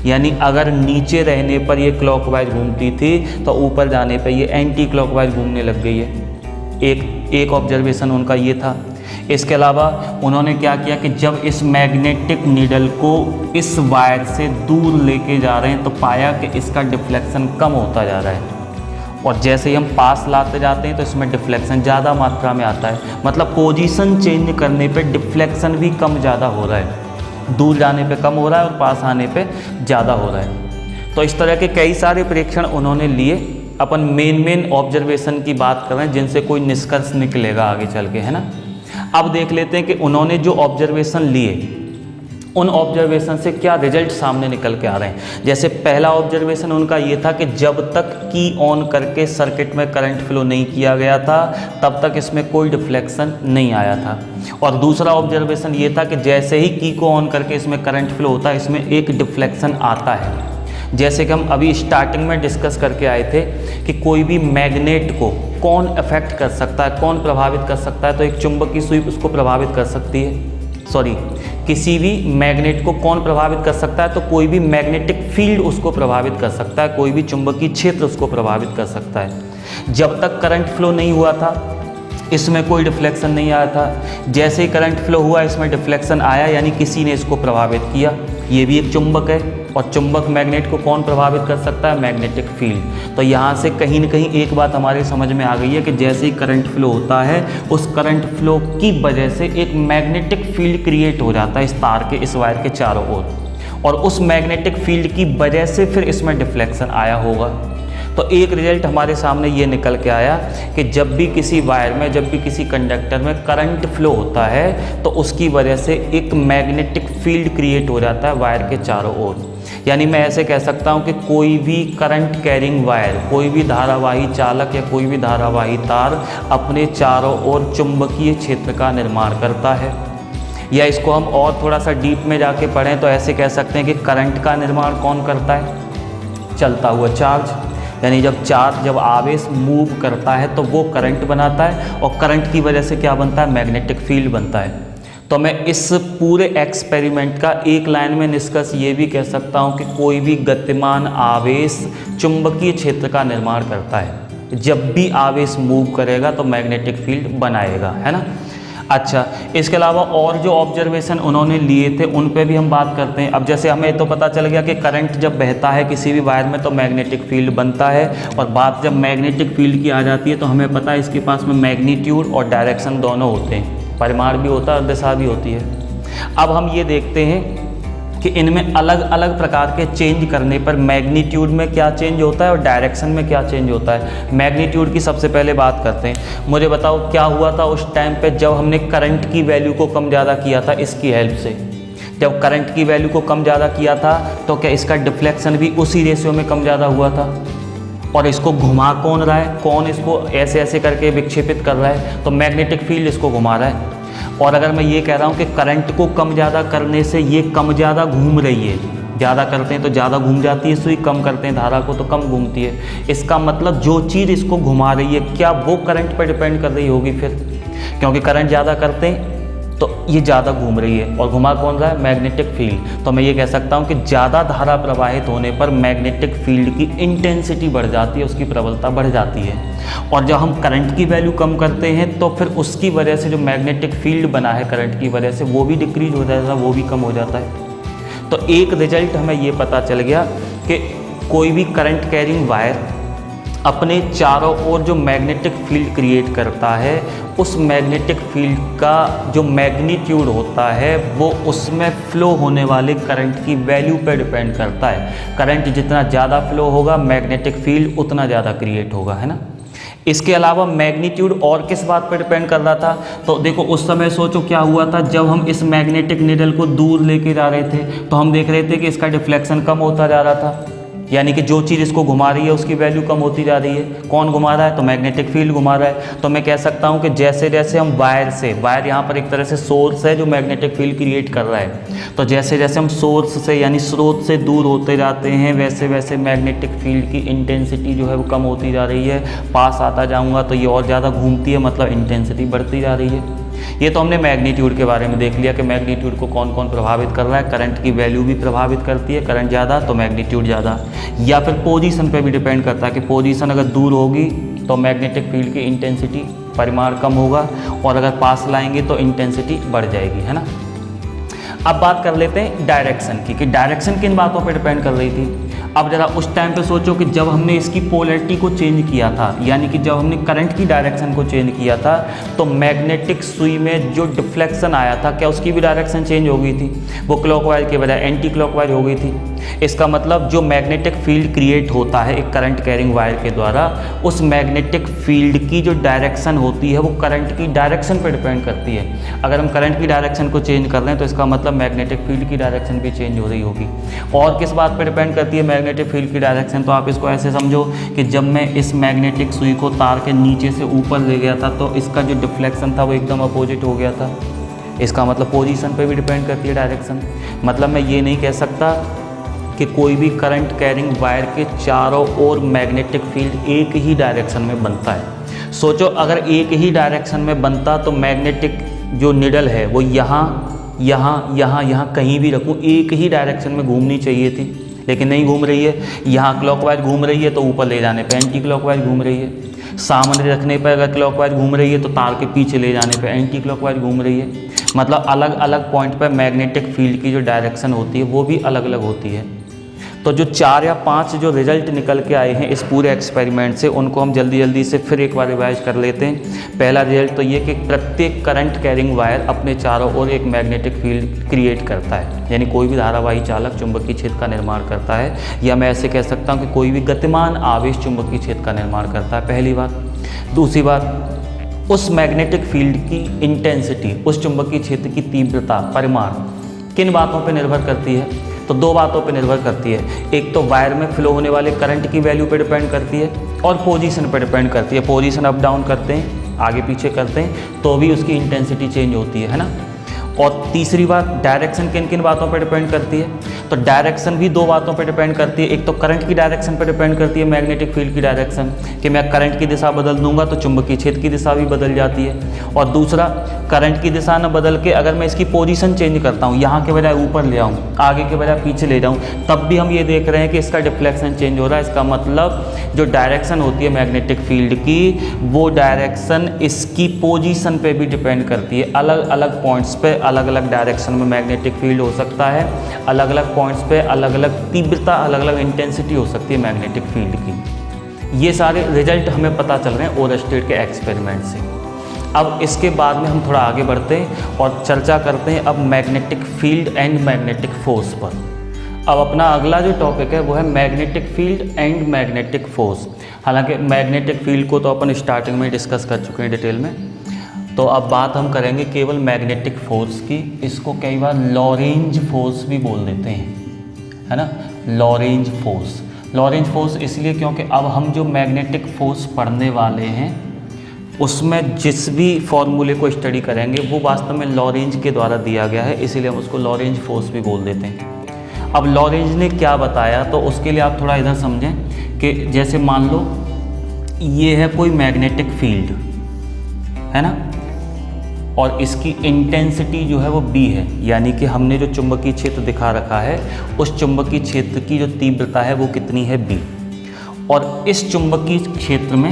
S2: यानी अगर नीचे रहने पर ये क्लॉकवाइज घूमती थी तो ऊपर जाने पर ये एंटी क्लॉकवाइज घूमने लग गई है। एक ऑब्जर्वेशन उनका ये था। इसके अलावा उन्होंने क्या किया कि जब इस मैग्नेटिक नीडल को इस वायर से दूर लेके जा रहे हैं तो पाया कि इसका डिफ्लेक्शन कम होता जा रहा है, और जैसे ही हम पास लाते जाते हैं तो इसमें डिफ्लेक्शन ज़्यादा मात्रा में आता है। मतलब पोजीशन चेंज करने पे डिफ्लेक्शन भी कम ज़्यादा हो रहा है, दूर जाने पे कम हो रहा है और पास आने पे ज़्यादा हो रहा है। तो इस तरह के कई सारे परीक्षण उन्होंने लिए। अपन मेन ऑब्जर्वेशन की बात कर रहे हैं जिनसे कोई निष्कर्ष निकलेगा आगे चल के, है ना। अब देख लेते हैं कि उन्होंने जो ऑब्जर्वेशन लिए उन ऑब्जर्वेशन से क्या रिजल्ट सामने निकल के आ रहे हैं। जैसे पहला ऑब्जर्वेशन उनका ये था कि जब तक की ऑन करके सर्किट में करंट फ्लो नहीं किया गया था तब तक इसमें कोई डिफ्लेक्शन नहीं आया था। और दूसरा ऑब्जर्वेशन ये था कि जैसे ही की को ऑन करके इसमें करंट फ्लो होता है इसमें एक डिफ्लेक्शन आता है। जैसे कि हम अभी स्टार्टिंग में डिस्कस करके आए थे कि कोई भी मैग्नेट को कौन अफेक्ट कर सकता है, कौन प्रभावित कर सकता है, तो एक चुंबकीय सुई उसको प्रभावित कर सकती है। किसी भी मैग्नेट को कौन प्रभावित कर सकता है, तो कोई भी मैग्नेटिक फील्ड उसको प्रभावित कर सकता है, कोई भी चुंबकीय क्षेत्र उसको प्रभावित कर सकता है। जब तक करंट फ्लो नहीं हुआ था इसमें कोई डिफ्लेक्शन नहीं आया था। जैसे ही करंट फ्लो हुआ इसमें डिफ्लेक्शन आया, यानी किसी ने इसको प्रभावित किया। ये भी एक चुंबक है और चुंबक मैग्नेट को कौन प्रभावित कर सकता है, मैग्नेटिक फील्ड। तो यहाँ से कहीं न कहीं एक बात हमारे समझ में आ गई है कि जैसे ही करंट फ्लो होता है उस करंट फ्लो की वजह से एक मैग्नेटिक फील्ड क्रिएट हो जाता है इस तार के, इस वायर के चारों ओर, और उस मैग्नेटिक फील्ड की वजह से फिर इसमें डिफ्लेक्शन आया होगा। तो एक रिजल्ट हमारे सामने ये निकल के आया कि जब भी किसी वायर में, जब भी किसी कंडक्टर में करंट फ्लो होता है तो उसकी वजह से एक मैग्नेटिक फील्ड क्रिएट हो जाता है वायर के चारों ओर। यानी मैं ऐसे कह सकता हूँ कि कोई भी करंट कैरिंग वायर, कोई भी धारावाही चालक या कोई भी धारावाही तार अपने चारों ओर चुंबकीय क्षेत्र का निर्माण करता है। या इसको हम और थोड़ा सा डीप में जाके पढ़ें तो ऐसे कह सकते हैं कि करंट का निर्माण कौन करता है, चलता हुआ चार्ज। यानी जब आवेश मूव करता है तो वो करंट बनाता है और करंट की वजह से क्या बनता है, मैग्नेटिक फील्ड बनता है। तो मैं इस पूरे एक्सपेरिमेंट का एक लाइन में निष्कर्ष ये भी कह सकता हूँ कि कोई भी गतिमान आवेश चुंबकीय क्षेत्र का निर्माण करता है। जब भी आवेश मूव करेगा तो मैग्नेटिक फील्ड बनाएगा, है ना। अच्छा, इसके अलावा और जो ऑब्जर्वेशन उन्होंने लिए थे उन पे भी हम बात करते हैं। अब जैसे हमें तो पता चल गया कि करंट जब बहता है किसी भी वायर में तो मैग्नेटिक फील्ड बनता है, और बात जब मैग्नेटिक फील्ड की आ जाती है तो हमें पता है इसके पास में मैग्नीट्यूड और डायरेक्शन दोनों होते हैं, परिमाण भी होता है और दिशा भी होती है। अब हम ये देखते हैं कि इनमें अलग अलग प्रकार के चेंज करने पर मैग्नीट्यूड में क्या चेंज होता है और डायरेक्शन में क्या चेंज होता है। मैग्नीट्यूड की सबसे पहले बात करते हैं। मुझे बताओ क्या हुआ था उस टाइम पे जब हमने करंट की वैल्यू को कम ज़्यादा किया था इसकी हेल्प से। जब करंट की वैल्यू को कम ज़्यादा किया था तो क्या इसका डिफ्लेक्शन भी उसी रेशियो में कम ज़्यादा हुआ था। और इसको घुमा कौन रहा है, कौन इसको ऐसे ऐसे करके विक्षेपित कर रहा है, तो मैग्नेटिक फील्ड इसको घुमा रहा है। और अगर मैं ये कह रहा हूँ कि करंट को कम ज़्यादा करने से ये कम ज़्यादा घूम रही है, ज़्यादा करते हैं तो ज़्यादा घूम जाती है सुई, कम करते हैं धारा को तो कम घूमती है। इसका मतलब जो चीज़ इसको घुमा रही है क्या वो करंट पर डिपेंड कर रही होगी फिर, क्योंकि करंट ज़्यादा करते हैं तो ये ज़्यादा घूम रही है, और घुमा कौन रहा है? Magnetic field. तो मैं ये कह सकता हूँ कि ज़्यादा धारा प्रवाहित होने पर मैग्नेटिक फील्ड की इंटेंसिटी बढ़ जाती है, उसकी प्रबलता बढ़ जाती है। और जब हम करंट की वैल्यू कम करते हैं तो फिर उसकी वजह से जो मैग्नेटिक फील्ड बना है करंट की वजह से, वो भी डिक्रीज हो जाता है, वो भी कम हो जाता है। तो एक रिजल्ट हमें ये पता चल गया कि कोई भी करंट कैरिंग वायर अपने चारों ओर जो मैग्नेटिक फील्ड क्रिएट करता है, उस मैग्नेटिक फील्ड का जो मैग्नीट्यूड होता है वो उसमें फ़्लो होने वाले करंट की वैल्यू पर डिपेंड करता है। करंट जितना ज़्यादा फ्लो होगा, मैग्नेटिक फील्ड उतना ज़्यादा क्रिएट होगा, है ना। इसके अलावा मैग्नीट्यूड और किस बात पर डिपेंड कर रहा था? तो देखो उस समय सोचो क्या हुआ था, जब हम इस मैग्नेटिक निडल को दूर लेके जा रहे थे तो हम देख रहे थे कि इसका डिफ्लेक्शन कम होता जा रहा था, यानी कि जो चीज़ इसको घुमा रही है उसकी वैल्यू कम होती जा रही है। कौन घुमा रहा है? तो मैग्नेटिक फील्ड घुमा रहा है। तो मैं कह सकता हूँ कि जैसे जैसे हम वायर यहाँ पर एक तरह से सोर्स है जो मैग्नेटिक फील्ड क्रिएट कर रहा है, तो जैसे जैसे हम सोर्स से यानी स्रोत से दूर होते जाते हैं, वैसे वैसे मैग्नेटिक फील्ड की इंटेंसिटी जो है वो कम होती जा रही है। पास आता जाऊँगा तो ये और ज़्यादा घूमती है, मतलब इंटेंसिटी बढ़ती जा रही है। ये तो हमने मैग्नीट्यूड के बारे में देख लिया कि मैग्नीट्यूड को कौन कौन प्रभावित कर रहा है। करंट की वैल्यू भी प्रभावित करती है, करंट ज़्यादा तो मैग्नीट्यूड ज़्यादा। या फिर पोजीशन पे भी डिपेंड करता है कि पोजीशन अगर दूर होगी तो मैग्नेटिक फील्ड की इंटेंसिटी परिमाण कम होगा, और अगर पास लाएंगे तो इंटेंसिटी बढ़ जाएगी, है ना। अब बात कर लेते हैं डायरेक्शन की, कि डायरेक्शन किन बातों पर डिपेंड कर रही थी। अब ज़रा उस टाइम पे सोचो कि जब हमने इसकी पोलैरिटी को चेंज किया था, यानी कि जब हमने करंट की डायरेक्शन को चेंज किया था, तो मैग्नेटिक सुई में जो डिफ्लेक्शन आया था, क्या उसकी भी डायरेक्शन चेंज हो गई थी? वो क्लॉकवाइज के बजाय एंटी क्लॉकवाइज हो गई थी। इसका मतलब जो मैग्नेटिक फील्ड क्रिएट होता है एक करंट कैरिंग वायर के द्वारा, उस मैग्नेटिक फील्ड की जो डायरेक्शन होती है वो करंट की डायरेक्शन पर डिपेंड करती है। अगर हम करंट की डायरेक्शन को चेंज कर रहे हैं तो इसका मतलब मैग्नेटिक फील्ड की डायरेक्शन भी चेंज हो रही होगी। और किस बात पर डिपेंड करती है मैग्नेटिक फील्ड की डायरेक्शन? तो आप इसको ऐसे समझो कि जब मैं इस मैग्नेटिक सुई को तार के नीचे से ऊपर ले गया था तो इसका जो डिफ्लेक्शन था वो एकदम अपोजिट हो गया था। इसका मतलब पोजीशन पे भी डिपेंड करती है डायरेक्शन। मतलब मैं ये नहीं कह सकता कि कोई भी करंट कैरिंग वायर के चारों ओर मैग्नेटिक फील्ड एक ही डायरेक्शन में बनता है। सोचो अगर एक ही डायरेक्शन में बनता तो मैग्नेटिक जो निडल है वो यहाँ कहीं भी रखूँ, एक ही डायरेक्शन में घूमनी चाहिए थी, लेकिन नहीं घूम रही है। यहाँ क्लॉकवाइज घूम रही है तो ऊपर ले जाने पे एंटी क्लॉकवाइज घूम रही है। सामने रखने पर अगर क्लॉकवाइज घूम रही है तो तार के पीछे ले जाने पे एंटी क्लॉकवाइज घूम रही है। मतलब अलग अलग पॉइंट पर मैग्नेटिक फील्ड की जो डायरेक्शन होती है वो भी अलग अलग होती है। तो जो 4 या 5 जो रिजल्ट निकल के आए हैं इस पूरे एक्सपेरिमेंट से, उनको हम जल्दी जल्दी से फिर एक बार रिवाइज कर लेते हैं। पहला रिजल्ट तो ये कि प्रत्येक करंट कैरिंग वायर अपने चारों ओर एक मैग्नेटिक फील्ड क्रिएट करता है, यानी कोई भी धारावाही चालक चुंबकीय क्षेत्र का निर्माण करता है, या मैं ऐसे कह सकता हूँ कि कोई भी गतिमान आवेश चुंबकीय क्षेत्र का निर्माण करता है, पहली बात। दूसरी बात, उस मैग्नेटिक फील्ड की इंटेंसिटी, उस चुंबकीय क्षेत्र की तीव्रता, परिमाण किन बातों पर निर्भर करती है? तो 2 बातों पर निर्भर करती है। एक तो वायर में फ्लो होने वाले करंट की वैल्यू पर डिपेंड करती है, और पोजीशन पर डिपेंड करती है। पोजीशन अप डाउन करते हैं, आगे पीछे करते हैं तो भी उसकी इंटेंसिटी चेंज होती है ना। और तीसरी बात, डायरेक्शन किन किन बातों पर डिपेंड करती है? तो डायरेक्शन भी 2 बातों पर डिपेंड करती है। एक तो करंट की डायरेक्शन पर डिपेंड करती है, मैग्नेटिक फील्ड की डायरेक्शन, कि मैं करंट की दिशा बदल दूंगा तो चुंबकीय क्षेत्र की दिशा भी बदल जाती है। और दूसरा, करंट की दिशा न बदल के अगर मैं इसकी पोजीशन चेंज करता हूँ, यहाँ के बजाय ऊपर ले आऊँ, आगे के बजाय पीछे ले जाऊँ, तब भी हम ये देख रहे हैं कि इसका डिफ्लेक्शन चेंज हो रहा है। इसका मतलब जो डायरेक्शन होती है मैग्नेटिक फील्ड की, वो डायरेक्शन इसकी पोजीशन पे भी डिपेंड करती है। अलग अलग पॉइंट्स पे अलग अलग डायरेक्शन में मैग्नेटिक फील्ड हो सकता है, अलग अलग पॉइंट्स पे अलग अलग तीव्रता, अलग अलग इंटेंसिटी हो सकती है मैग्नेटिक फील्ड की। ये सारे रिजल्ट हमें पता चल रहे हैं ओरस्टेड के एक्सपेरिमेंट से। अब इसके बाद में हम थोड़ा आगे बढ़ते हैं और चर्चा करते हैं अब magnetic field and magnetic force पर। अब अपना अगला जो टॉपिक है वो है magnetic field and magnetic force. हालांकि मैग्नेटिक फील्ड को तो अपन स्टार्टिंग में डिस्कस कर चुके हैं डिटेल में, तो अब बात हम करेंगे केवल मैग्नेटिक फोर्स की। इसको कई बार लॉरेंज फोर्स भी बोल देते हैं, है ना, लॉरेंज फोर्स। लॉरेंज फोर्स इसलिए क्योंकि अब हम जो मैग्नेटिक फोर्स पढ़ने वाले हैं उसमें जिस भी फॉर्मूले को स्टडी करेंगे वो वास्तव में लॉरेंज के द्वारा दिया गया है, इसीलिए हम उसको लॉरेंज फोर्स भी बोल देते हैं। अब लॉरेंज ने क्या बताया, तो उसके लिए आप थोड़ा इधर समझें कि जैसे मान लो ये है कोई मैग्नेटिक फील्ड, है ना, और इसकी इंटेंसिटी जो है वो b है, यानी कि हमने जो चुंबकीय क्षेत्र दिखा रखा है उस चुंबकीय क्षेत्र की जो तीव्रता है वो कितनी है b। और इस चुंबकीय क्षेत्र में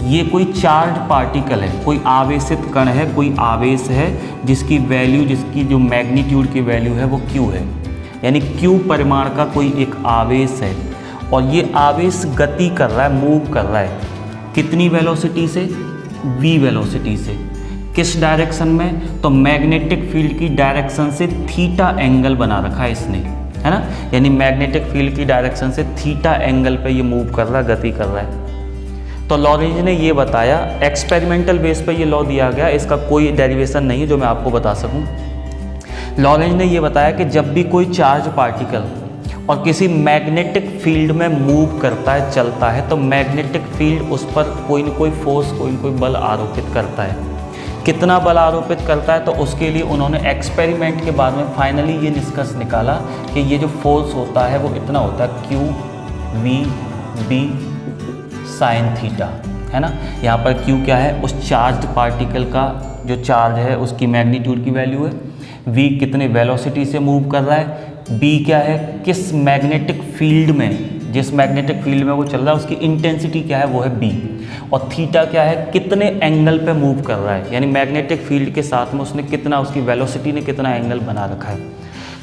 S2: ये कोई चार्ज पार्टिकल है, कोई आवेशित कण है, कोई आवेश है जिसकी वैल्यू, जिसकी जो मैग्नीट्यूड की वैल्यू है वो q है, यानी q परिमाण का कोई एक आवेश है। और ये आवेश गति कर रहा है, मूव कर रहा है, कितनी वेलोसिटी से, v वेलोसिटी से। किस डायरेक्शन में, तो मैग्नेटिक फील्ड की डायरेक्शन से थीटा एंगल बना रखा है इसने, है ना, यानी मैग्नेटिक फील्ड की डायरेक्शन से थीटा एंगल पे ये मूव कर रहा है, गति कर रहा है। तो लॉरेंज ने ये बताया, एक्सपेरिमेंटल बेस पे ये लॉ दिया गया, इसका कोई डेरिवेशन नहीं है जो मैं आपको बता सकूं। लॉरेंज ने ये बताया कि जब भी कोई चार्ज पार्टिकल और किसी मैग्नेटिक फील्ड में मूव करता है, चलता है, तो मैग्नेटिक फील्ड उस पर कोई न कोई फोर्स, कोई न कोई बल आरोपित करता है। कितना बल आरोपित करता है, तो उसके लिए उन्होंने एक्सपेरिमेंट के बाद में फाइनली ये निष्कर्ष निकाला कि ये जो फोर्स होता है वो इतना होता है q v b sign theta, है ना। यहाँ पर q क्या है, उस चार्ज पार्टिकल का जो चार्ज है उसकी मैग्नीट्यूड की वैल्यू है, v कितने वेलोसिटी से मूव कर रहा है, b क्या है, किस मैग्नेटिक फील्ड में, जिस मैग्नेटिक फील्ड में वो चल रहा है उसकी इंटेंसिटी क्या है, वो है b, और थीटा क्या है, कितने एंगल पे मूव कर रहा है, यानी मैग्नेटिक फील्ड के साथ में उसने कितना, उसकी वेलोसिटी ने कितना एंगल बना रखा है।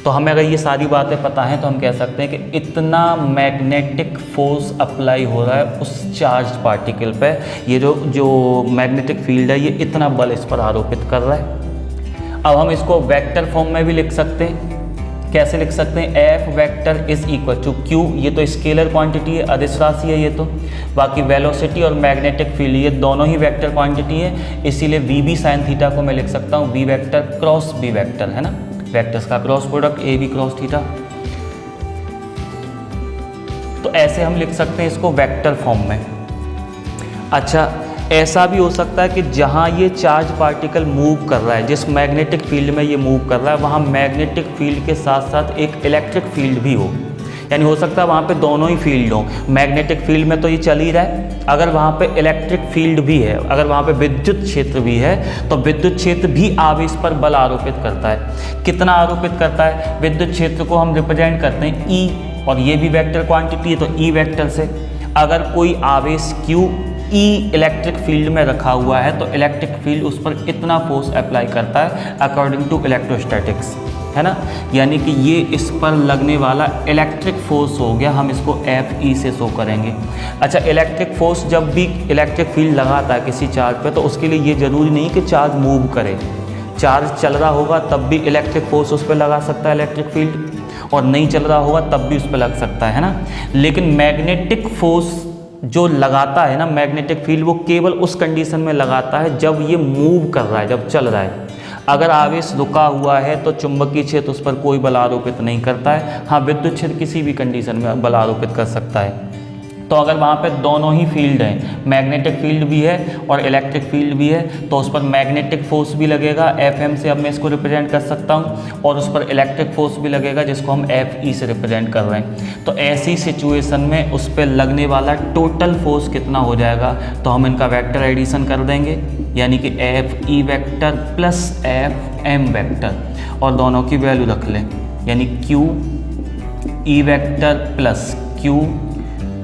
S2: तो हमें अगर ये सारी बातें पता हैं तो हम कह सकते हैं कि इतना मैग्नेटिक फोर्स अप्लाई हो रहा है उस चार्ज पार्टिकल पे, ये जो मैग्नेटिक फील्ड है ये इतना बल इस पर आरोपित कर रहा है। अब हम इसको वेक्टर फॉर्म में भी लिख सकते हैं। कैसे लिख सकते हैं, F vector is equal to Q, ये तो स्केलर क्वांटिटी है, अदिश राशि है ये तो, बाकी वेलोसिटी और मैग्नेटिक फील्ड ये दोनों ही वेक्टर क्वांटिटी है, इसीलिए वी बी साइन थीटा को मैं लिख सकता हूँ V vector cross B vector, है ना, वेक्टर्स का cross product A B cross theta. तो ऐसे हम लिख सकते हैं इसको वेक्टर फॉर्म में। अच्छा, ऐसा भी हो सकता है कि जहाँ ये चार्ज पार्टिकल मूव कर रहा है, जिस मैग्नेटिक फील्ड में ये मूव कर रहा है, वहाँ मैग्नेटिक फील्ड के साथ साथ एक इलेक्ट्रिक फील्ड भी हो, यानी हो सकता है वहाँ पे दोनों ही फील्ड हो। मैग्नेटिक फील्ड में तो ये चल ही रहा है, अगर वहाँ पे इलेक्ट्रिक फील्ड भी है, अगर वहाँ पे विद्युत क्षेत्र भी है, तो विद्युत क्षेत्र भी आवेश पर बल आरोपित करता है। कितना आरोपित करता है, विद्युत क्षेत्र को हम रिप्रेजेंट करते हैं ई, और ये भी वेक्टर क्वांटिटी है तो ई वेक्टर से। अगर कोई आवेश क्यू ई इलेक्ट्रिक फील्ड में रखा हुआ है तो इलेक्ट्रिक फील्ड उस पर इतना फोर्स अप्लाई करता है अकॉर्डिंग टू इलेक्ट्रोस्टैटिक्स, है ना, यानी कि ये इस पर लगने वाला इलेक्ट्रिक फोर्स हो गया, हम इसको एफ ई से शो करेंगे। अच्छा, इलेक्ट्रिक फोर्स जब भी इलेक्ट्रिक फील्ड लगाता है किसी चार्ज पे, तो उसके लिए ये ज़रूरी नहीं कि चार्ज मूव करे, चार्ज चल रहा होगा तब भी इलेक्ट्रिक फोर्स उस पर लगा सकता है इलेक्ट्रिक फील्ड, और नहीं चल रहा होगा तब भी उस पर लग सकता है ना। लेकिन मैग्नेटिक फोर्स जो लगाता है ना, मैग्नेटिक फील्ड, वो केवल उस कंडीशन में लगाता है जब ये मूव कर रहा है, जब चल रहा है। अगर आवेश रुका हुआ है तो चुंबकीय क्षेत्र उस पर कोई बल आरोपित नहीं करता है। हाँ, विद्युत क्षेत्र किसी भी कंडीशन में बल आरोपित कर सकता है। तो अगर वहाँ पे दोनों ही फील्ड हैं, मैग्नेटिक फील्ड भी है और इलेक्ट्रिक फील्ड भी है, तो उस पर मैग्नेटिक फोर्स भी लगेगा, एफ एम से अब मैं इसको रिप्रेजेंट कर सकता हूँ, और उस पर इलेक्ट्रिक फोर्स भी लगेगा जिसको हम एफ ई से रिप्रेजेंट कर रहे हैं। तो ऐसी सिचुएशन में उस पर लगने वाला टोटल फोर्स कितना हो जाएगा, तो हम इनका वेक्टर एडिशन कर देंगे, यानी कि F E vector plus F M vector, और दोनों की वैल्यू रख लें, यानी Q E vector plus Q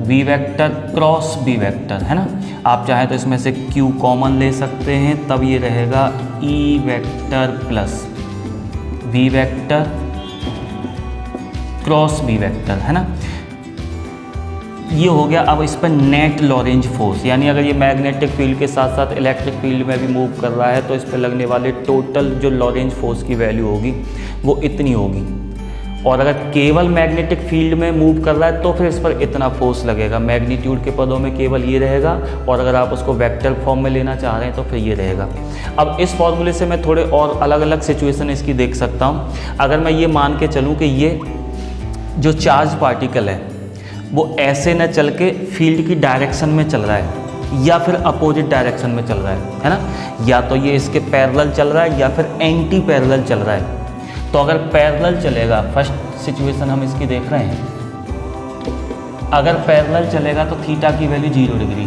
S2: V vector cross B vector, है ना। आप चाहें तो इसमें से q कॉमन ले सकते हैं, तब ये रहेगा E vector plus V vector cross B vector, है ना। ये हो गया। अब इस पर नेट लॉरेंज फोर्स, यानी अगर ये मैग्नेटिक फील्ड के साथ साथ इलेक्ट्रिक फील्ड में भी मूव कर रहा है तो इस पर लगने वाले टोटल जो लॉरेंज फोर्स की वैल्यू होगी वो इतनी होगी। और अगर केवल मैग्नेटिक फील्ड में मूव कर रहा है तो फिर इस पर इतना फोर्स लगेगा, मैग्नीट्यूड के पदों में केवल ये रहेगा, और अगर आप उसको वेक्टर फॉर्म में लेना चाह रहे हैं तो फिर ये रहेगा। अब इस फॉर्मूले से मैं थोड़े और अलग अलग सिचुएशन इसकी देख सकता हूँ। अगर मैं ये मान के चलूँ कि ये जो चार्ज पार्टिकल है वो ऐसे न चल के फील्ड की डायरेक्शन में चल रहा है या फिर अपोजिट डायरेक्शन में चल रहा है ना, या तो ये इसके पैरेलल चल रहा है या फिर एंटी पैरेलल चल रहा है। तो अगर पैरेलल चलेगा, फर्स्ट सिचुएशन हम इसकी देख रहे हैं, अगर पैरेलल चलेगा तो थीटा की वैल्यू 0 डिग्री,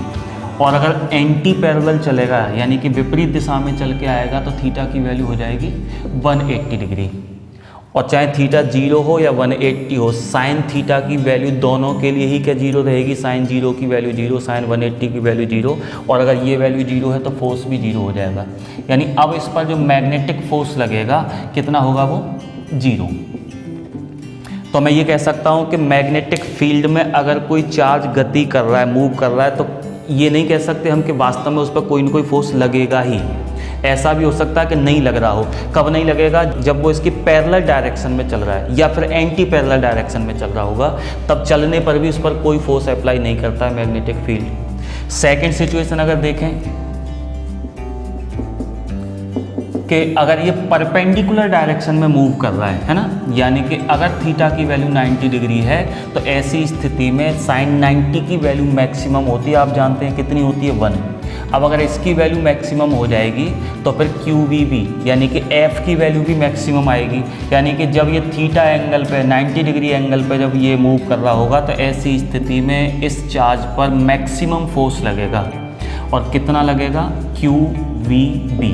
S2: और अगर एंटी पैरेलल चलेगा यानी कि विपरीत दिशा में चल के आएगा तो थीटा की वैल्यू हो जाएगी 180 डिग्री। और चाहे थीटा 0 हो या 180 हो, साइन थीटा की वैल्यू दोनों के लिए ही क्या 0 रहेगी, साइन 0 की वैल्यू 0, साइन 180 की वैल्यू 0। और अगर ये वैल्यू 0 है तो फोर्स भी 0 हो जाएगा। यानी अब इस पर जो मैग्नेटिक फोर्स लगेगा कितना होगा, वो 0। तो मैं ये कह सकता हूँ कि मैग्नेटिक फील्ड में अगर कोई चार्ज गति कर रहा है, मूव कर रहा है, तो ये नहीं कह सकते हम कि वास्तव में उस पर कोई ना कोई फोर्स लगेगा ही। ऐसा भी हो सकता है कि नहीं लग रहा हो। कब नहीं लगेगा, जब वो इसकी पैरेलल डायरेक्शन में चल रहा है या फिर एंटी पैरेलल डायरेक्शन में चल रहा होगा, तब चलने पर भी उस पर कोई फोर्स अप्लाई नहीं करता है मैग्नेटिक फील्ड। सेकंड सिचुएशन अगर देखें कि अगर ये परपेंडिकुलर डायरेक्शन में मूव कर रहा है ना, यानी कि अगर थीटा की वैल्यू 90 डिग्री है तो ऐसी स्थिति में साइन 90 की वैल्यू मैक्सिमम होती है। आप जानते हैं कितनी होती है, 1। अब अगर इसकी वैल्यू मैक्सिमम हो जाएगी तो फिर QVB यानी कि F की वैल्यू भी मैक्सिमम आएगी। यानी कि जब ये थीटा एंगल पे 90 डिग्री एंगल पे जब ये मूव कर रहा होगा तो ऐसी स्थिति में इस चार्ज पर मैक्सिमम फोर्स लगेगा। और कितना लगेगा, QVB,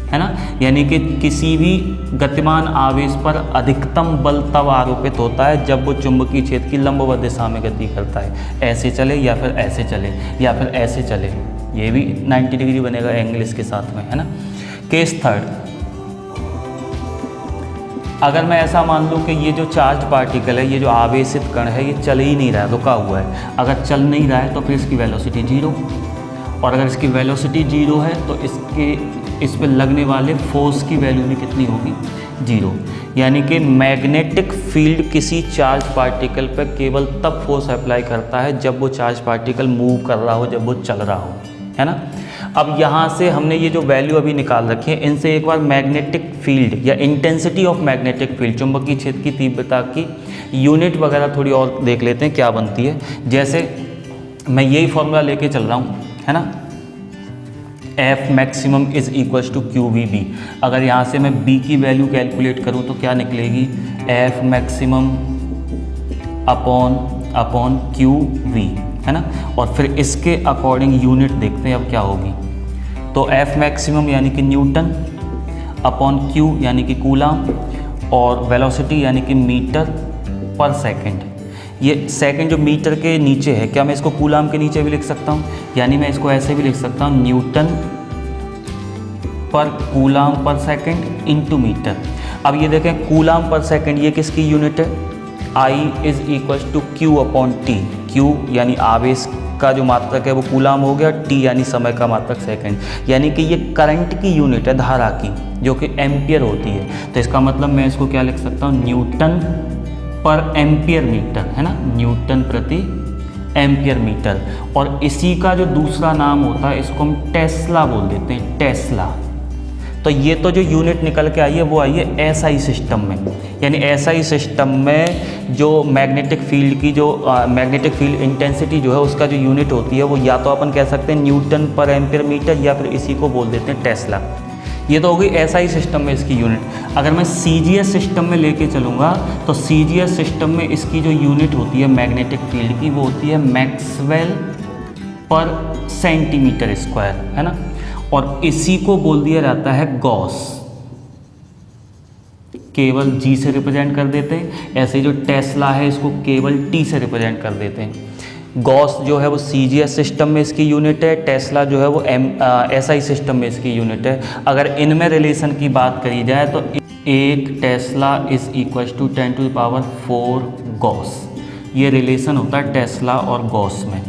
S2: है ना। यानी कि किसी भी गतिमान आवेश पर अधिकतम बल तब आरोपित होता है जब वो चुंबकीय क्षेत्र की लंबवत दिशा में गति करता है। ऐसे चले या फिर ऐसे चले या फिर ऐसे चले, ये भी 90 डिग्री बनेगा एंगल इसके साथ में, है ना। केस थर्ड, अगर मैं ऐसा मान लूँ कि ये जो चार्ज पार्टिकल है, ये जो आवेशित कण है, ये चल ही नहीं रहा है, रुका हुआ है। अगर चल नहीं रहा है तो फिर इसकी वेलोसिटी 0, और अगर इसकी वेलोसिटी 0 है तो इस पर लगने वाले फोर्स की वैल्यू भी कितनी होगी, 0। यानी कि मैग्नेटिक फील्ड किसी चार्ज पार्टिकल पर केवल तब फोर्स अप्लाई करता है जब वो चार्ज पार्टिकल मूव कर रहा हो, जब वो चल रहा हो, है ना। अब यहाँ से हमने ये जो वैल्यू अभी निकाल रखी है, इनसे एक बार मैग्नेटिक फील्ड या इंटेंसिटी ऑफ मैग्नेटिक फील्ड, चुंबकीय क्षेत्र की तीव्रता की यूनिट वगैरह थोड़ी और देख लेते हैं क्या बनती है। जैसे मैं यही फॉर्मूला लेके चल रहा हूँ, है ना, F maximum is equals to QVB। अगर यहाँ से मैं B की वैल्यू कैलकुलेट करूँ तो क्या निकलेगी, F मैक्सिमम अपॉन QV, है ना। और फिर इसके अकॉर्डिंग यूनिट देखते हैं अब क्या होगी। तो F मैक्सिमम यानी कि न्यूटन अपॉन Q यानी कि कूलाम, और वेलोसिटी यानी कि मीटर पर सेकंड। ये सेकंड जो मीटर के नीचे है, क्या मैं इसको कूलाम के नीचे भी लिख सकता हूँ, यानी मैं इसको ऐसे भी लिख सकता हूँ, न्यूटन पर कूलाम पर सेकंड इंटू मीटर। अब ये देखें कूलाम पर सेकंड ये किसकी यूनिट है, I is equals to Q upon T। Q यानी आवेश का जो मात्रक है वो कूलाम हो गया, T यानी समय का मात्रक सेकंड। यानी कि ये करंट की यूनिट है, धारा की, जो कि एम्पियर होती है। तो इसका मतलब मैं इसको क्या लिख सकता हूँ, न्यूटन पर एम्पियर मीटर, है ना, न्यूटन प्रति एम्पियर मीटर। और इसी का जो दूसरा नाम होता है इसको हम टेस्ला बोल देते हैं, टेस्ला। तो ये तो जो यूनिट निकल के आई है वो आई है SI सिस्टम में। यानी SI सिस्टम में जो मैग्नेटिक फील्ड की जो मैग्नेटिक फील्ड इंटेंसिटी जो है उसका जो यूनिट होती है वो या तो अपन कह सकते हैं न्यूटन पर एम्पियर मीटर या फिर इसी को बोल देते हैं टेस्ला। ये तो हो गई SI सिस्टम में इसकी यूनिट। अगर मैं CGS सिस्टम में लेके चलूँगा तो CGS सिस्टम में इसकी जो यूनिट होती है मैग्नेटिक फील्ड की वो होती है मैक्सवेल पर सेंटीमीटर स्क्वायर, है ना। और इसी को बोल दिया जाता है गॉस, केवल G से रिप्रेजेंट कर देते हैं। ऐसे जो टेस्ला है इसको केवल T से रिप्रेजेंट कर देते हैं। गॉस जो है वो CGS सिस्टम में इसकी यूनिट है, टेस्ला जो है वो SI सिस्टम में इसकी यूनिट है। अगर इनमें रिलेशन की बात करी जाए तो एक tesla is equal to 10⁴ gauss, ये रिलेशन होता है टेस्ला और गॉस में।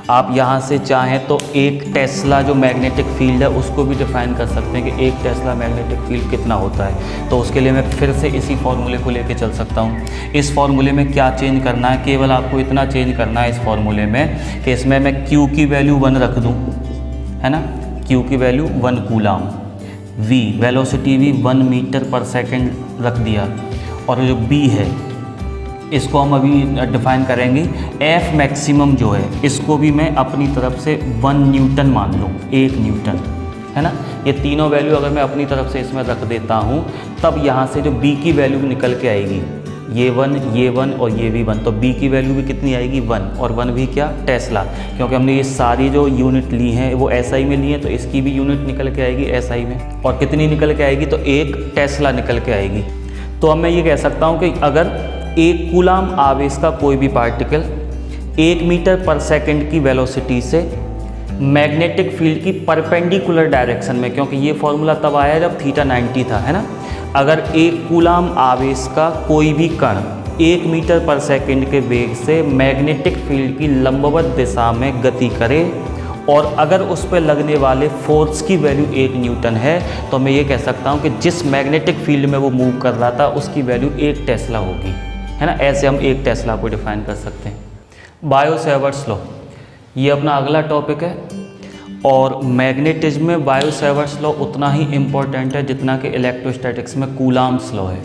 S2: आप यहाँ से चाहें तो एक टेस्ला जो मैग्नेटिक फील्ड है उसको भी डिफाइन कर सकते हैं कि एक टेस्ला मैग्नेटिक फील्ड कितना होता है। तो उसके लिए मैं फिर से इसी फॉर्मूले को लेके चल सकता हूँ। इस फॉर्मूले में क्या चेंज करना है, केवल आपको इतना चेंज करना है इस फॉर्मूले में कि इसमें मैं Q की वैल्यू 1 रख दूँ, है ना, Q की वैल्यू 1 कूलाम, V वेलोसिटी भी 1 मीटर पर सेकेंड रख दिया, और जो B है इसको हम अभी डिफाइन करेंगे। F मैक्सिमम जो है इसको भी मैं अपनी तरफ से 1 न्यूटन मान लूँ, 1 न्यूटन, है ना। ये तीनों वैल्यू अगर मैं अपनी तरफ से इसमें रख देता हूँ तब यहाँ से जो B की वैल्यू निकल के आएगी ये 1 और ये भी 1, तो b की वैल्यू भी कितनी आएगी 1, और 1 भी क्या टेस्ला, क्योंकि हमने ये सारी जो यूनिट ली हैं वो SI में ली हैं, तो इसकी भी यूनिट निकल के आएगी SI में, और कितनी निकल के आएगी, तो 1 टेस्ला निकल के आएगी। तो अब मैं ये कह सकता हूँ कि अगर 1 कूलाम आवेश का कोई भी पार्टिकल 1 मीटर पर सेकंड की वेलोसिटी से मैग्नेटिक फील्ड की परपेंडिकुलर डायरेक्शन में, क्योंकि ये फॉर्मूला तब आया जब थीटा 90 था, है ना, अगर 1 कूलाम आवेश का कोई भी कण 1 मीटर पर सेकंड के वेग से मैग्नेटिक फील्ड की लंबवत दिशा में गति करे, और अगर उस पर लगने वाले फोर्स की वैल्यू 1 न्यूटन है, तो मैं ये कह सकता हूँ कि जिस मैग्नेटिक फील्ड में वो मूव कर रहा था उसकी वैल्यू 1 टेस्ला होगी, है ना। ऐसे हम 1 टेस्ला को डिफाइन कर सकते हैं। बायो-सेवर्ट्स लॉ ये अपना अगला टॉपिक है, और मैग्नेटिज्म में बायो-सेवर्ट्स लॉ उतना ही इम्पोर्टेंट है जितना कि इलेक्ट्रोस्टैटिक्स में कूलाम्स लॉ है।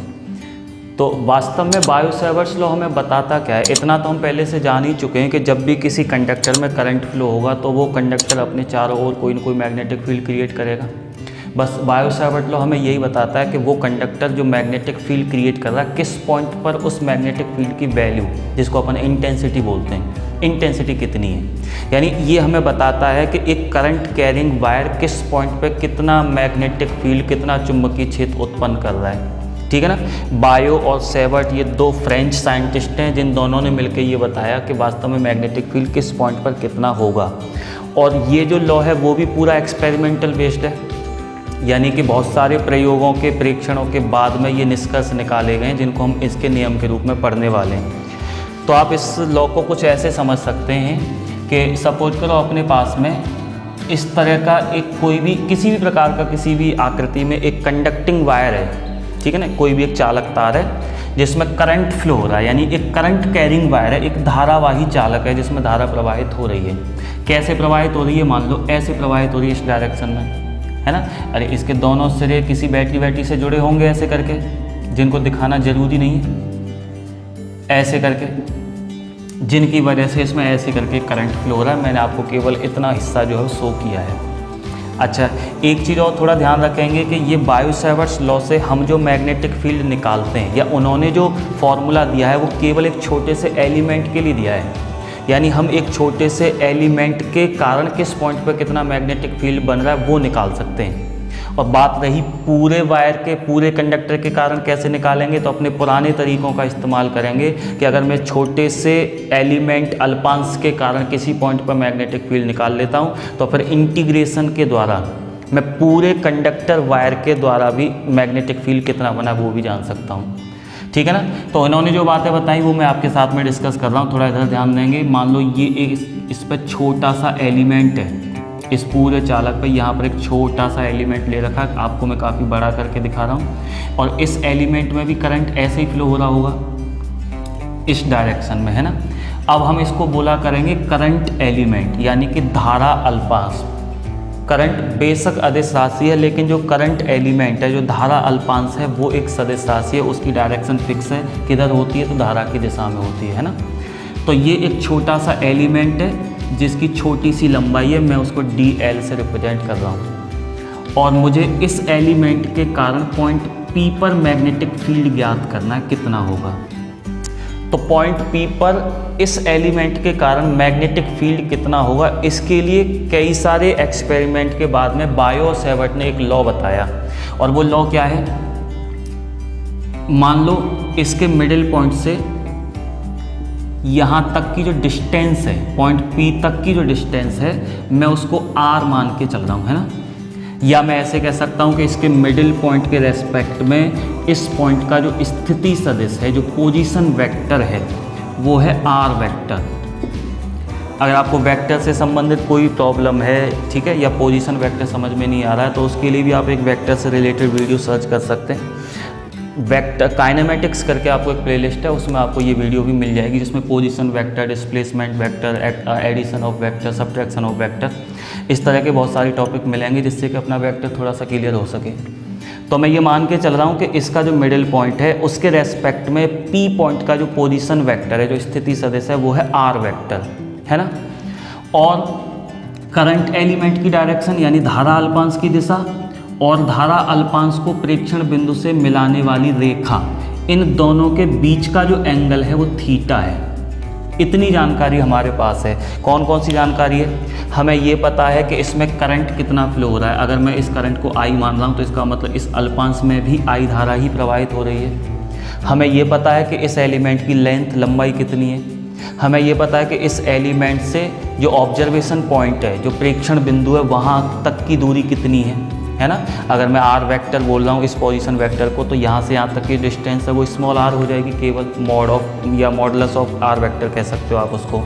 S2: तो वास्तव में बायो-सेवर्ट्स लॉ हमें बताता क्या है, इतना तो हम पहले से जान ही चुके हैं कि जब भी किसी कंडक्टर में करंट फ्लो होगा तो वो कंडक्टर अपने चारों ओर कोई ना कोई मैग्नेटिक फील्ड क्रिएट करेगा। बस बायो-सेवर्ट्स लॉ हमें यही बताता है कि वो कंडक्टर जो मैग्नेटिक फील्ड क्रिएट कर रहा है किस पॉइंट पर उस मैग्नेटिक फील्ड की वैल्यू, जिसको अपन इंटेंसिटी बोलते हैं, इंटेंसिटी कितनी है, यानी ये हमें बताता है कि एक करंट कैरिंग वायर किस पॉइंट पे कितना मैग्नेटिक फील्ड, कितना चुंबकीय क्षेत्र उत्पन्न कर रहा है। ठीक है ना। बायो और सेवर्ट ये 2 फ्रेंच साइंटिस्ट हैं जिन दोनों ने मिलकर ये बताया कि वास्तव में मैग्नेटिक फील्ड किस पॉइंट पर कितना होगा, और ये जो लॉ है वो भी पूरा एक्सपेरिमेंटल बेस्ड है, यानी कि बहुत सारे प्रयोगों के परीक्षणों के बाद में ये निष्कर्ष निकाले गए हैं जिनको हम इसके नियम के रूप में पढ़ने वाले हैं। तो आप इस लॉ को कुछ ऐसे समझ सकते हैं कि सपोज करो अपने पास में इस तरह का एक कोई भी किसी भी प्रकार का किसी भी आकृति में एक कंडक्टिंग वायर है, ठीक है ना, कोई भी एक चालक तार है जिसमें करंट फ्लो हो रहा है, यानी एक करंट कैरिंग वायर है, एक धारावाही चालक है जिसमें धारा प्रवाहित हो रही है। कैसे प्रवाहित हो रही है, मान लो ऐसे प्रवाहित हो रही है इस डायरेक्शन में, है ना। अरे इसके दोनों सिरे किसी बैटरी से जुड़े होंगे ऐसे करके, जिनको दिखाना जरूरी नहीं है, ऐसे करके, जिनकी वजह से इसमें ऐसे करके करंट फ्लो हो रहा है। मैंने आपको केवल इतना हिस्सा जो है शो किया है। अच्छा, एक चीज़ और थोड़ा ध्यान रखेंगे कि ये बायो-सेवर्ट्स लॉ से हम जो मैग्नेटिक फील्ड निकालते हैं, या उन्होंने जो फॉर्मूला दिया है वो केवल एक छोटे से एलिमेंट के लिए दिया है, यानी हम एक छोटे से एलिमेंट के कारण किस पॉइंट पर कितना मैग्नेटिक फील्ड बन रहा है वो निकाल सकते हैं। और बात रही पूरे वायर के, पूरे कंडक्टर के कारण कैसे निकालेंगे, तो अपने पुराने तरीकों का इस्तेमाल करेंगे कि अगर मैं छोटे से एलिमेंट अल्पांश के कारण किसी पॉइंट पर मैग्नेटिक फील्ड निकाल लेता हूं, तो फिर इंटीग्रेशन के द्वारा मैं पूरे कंडक्टर वायर के द्वारा भी मैग्नेटिक फील्ड कितना बना वो भी जान सकता हूँ। ठीक है ना। तो इन्होंने जो बातें बताई वो मैं आपके साथ में डिस्कस कर रहा हूँ, थोड़ा इधर ध्यान देंगे। मान लो ये एक इस पर छोटा सा एलिमेंट है, इस पूरे चालक पर यहाँ पर एक छोटा सा एलिमेंट ले रखा है, आपको मैं काफ़ी बड़ा करके दिखा रहा हूँ, और इस एलिमेंट में भी करंट ऐसे ही फ्लो हो रहा होगा इस डायरेक्शन में, है ना। अब हम इसको बोला करेंगे करंट एलिमेंट, यानी कि धारा अल्पांश। करंट बेशक अदिश राशि है, लेकिन जो करंट एलिमेंट है, जो धारा अल्पांश है, वो एक सदिश राशि है, उसकी डायरेक्शन फिक्स है, किधर होती है, तो धारा की दिशा में होती है ना। तो ये एक छोटा सा एलिमेंट है जिसकी छोटी सी लंबाई है, मैं उसको dl से रिप्रेजेंट कर रहा हूँ, और मुझे इस एलिमेंट के कारण पॉइंट P पर मैग्नेटिक फील्ड ज्ञात करना है, कितना होगा। तो पॉइंट P पर इस एलिमेंट के कारण मैग्नेटिक फील्ड कितना होगा, इसके लिए कई सारे एक्सपेरिमेंट के बाद में बायो-सेवर्ट ने एक लॉ बताया, और वो लॉ क्या है, मान लो इसके मिडिल पॉइंट से यहाँ तक की जो डिस्टेंस है, पॉइंट P तक की जो डिस्टेंस है, मैं उसको r मान के चल रहा हूँ, है ना। या मैं ऐसे कह सकता हूँ कि इसके मिडिल पॉइंट के रेस्पेक्ट में इस पॉइंट का जो स्थिति सदिश है, जो पोजीशन वेक्टर है, वो है r वेक्टर। अगर आपको वेक्टर से संबंधित कोई प्रॉब्लम है, ठीक है, या पोजीशन वेक्टर समझ में नहीं आ रहा है, तो उसके लिए भी आप एक वेक्टर से रिलेटेड वीडियो सर्च कर सकते हैं। वेक्टर काइनेमेटिक्स करके आपको एक प्लेलिस्ट है, उसमें आपको ये वीडियो भी मिल जाएगी, जिसमें position vector, displacement vector, addition of vector, subtraction of vector, इस तरह के बहुत सारे टॉपिक मिलेंगे जिससे कि अपना वेक्टर थोड़ा सा क्लियर हो सके। तो मैं ये मान के चल रहा हूँ कि इसका जो मिडिल पॉइंट है उसके रेस्पेक्ट में P पॉइंट का जो पोजीशन वेक्टर है, जो स्थिति सदिश है, वो है r वेक्टर, है ना। और करंट एलिमेंट की डायरेक्शन, यानी धारा अल्पांश की दिशा, और धारा अल्पांश को प्रेक्षण बिंदु से मिलाने वाली रेखा, इन दोनों के बीच का जो एंगल है वो थीटा है। इतनी जानकारी हमारे पास है। कौन कौन सी जानकारी है? हमें ये पता है कि इसमें करंट कितना फ्लो हो रहा है। अगर मैं इस करंट को I मान रहा हूँ तो इसका मतलब इस अल्पांश में भी I धारा ही प्रवाहित हो रही है। हमें ये पता है कि इस एलिमेंट की लेंथ, लंबाई कितनी है। हमें ये पता है कि इस एलिमेंट से जो ऑब्जर्वेशन पॉइंट है, जो प्रेक्षण बिंदु है, वहाँ तक की दूरी कितनी है ना। अगर मैं r वेक्टर बोल रहा हूँ इस पोजीशन वेक्टर को, तो यहाँ से यहाँ तक की डिस्टेंस है वो स्मॉल r हो जाएगी, केवल मॉड ऑफ या मॉडुलस ऑफ r वेक्टर कह सकते हो आप उसको।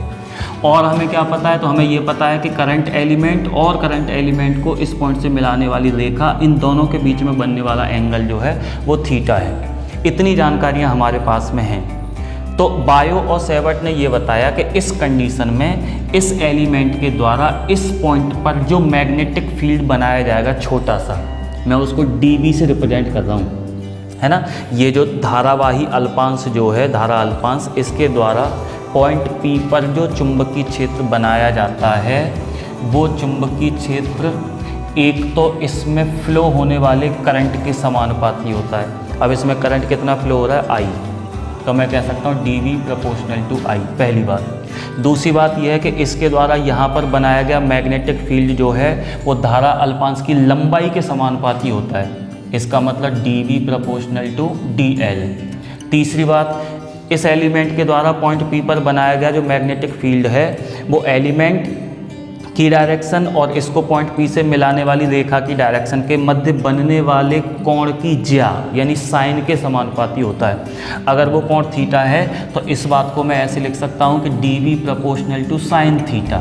S2: और हमें क्या पता है? तो हमें ये पता है कि करंट एलिमेंट और करंट एलिमेंट को इस पॉइंट से मिलाने वाली रेखा, इन दोनों के बीच में बनने वाला एंगल जो है वो थीटा है। इतनी जानकारियाँ हमारे पास में हैं। तो बायो और सेवर्ट ने ये बताया कि इस कंडीशन में इस एलिमेंट के द्वारा इस पॉइंट पर जो मैग्नेटिक फील्ड बनाया जाएगा छोटा सा, मैं उसको dB से रिप्रेजेंट कर रहा हूँ, है ना। ये जो धारावाही अल्पांश जो है, धारा अल्पांश, इसके द्वारा पॉइंट P पर जो चुंबकीय क्षेत्र बनाया जाता है वो चुंबकीय क्षेत्र एक तो इसमें फ्लो होने वाले करंट के समानुपाती होता है। अब इसमें करंट कितना फ्लो हो रहा है? I, तो मैं कह सकता हूँ dV प्रोपोर्शनल टू I, पहली बात। दूसरी बात यह है कि इसके द्वारा यहाँ पर बनाया गया मैग्नेटिक फील्ड जो है वो धारा अल्पांश की लंबाई के समानुपाती होता है। इसका मतलब dV प्रोपोर्शनल टू dl। तीसरी बात, इस एलिमेंट के द्वारा पॉइंट P पर बनाया गया जो मैग्नेटिक फील्ड है वो एलिमेंट की डायरेक्शन और इसको पॉइंट P से मिलाने वाली रेखा की डायरेक्शन के मध्य बनने वाले कोण की ज्या यानी साइन के समानुपाती होता है। अगर वो कोण थीटा है तो इस बात को मैं ऐसे लिख सकता हूँ कि dV proportional to sine theta,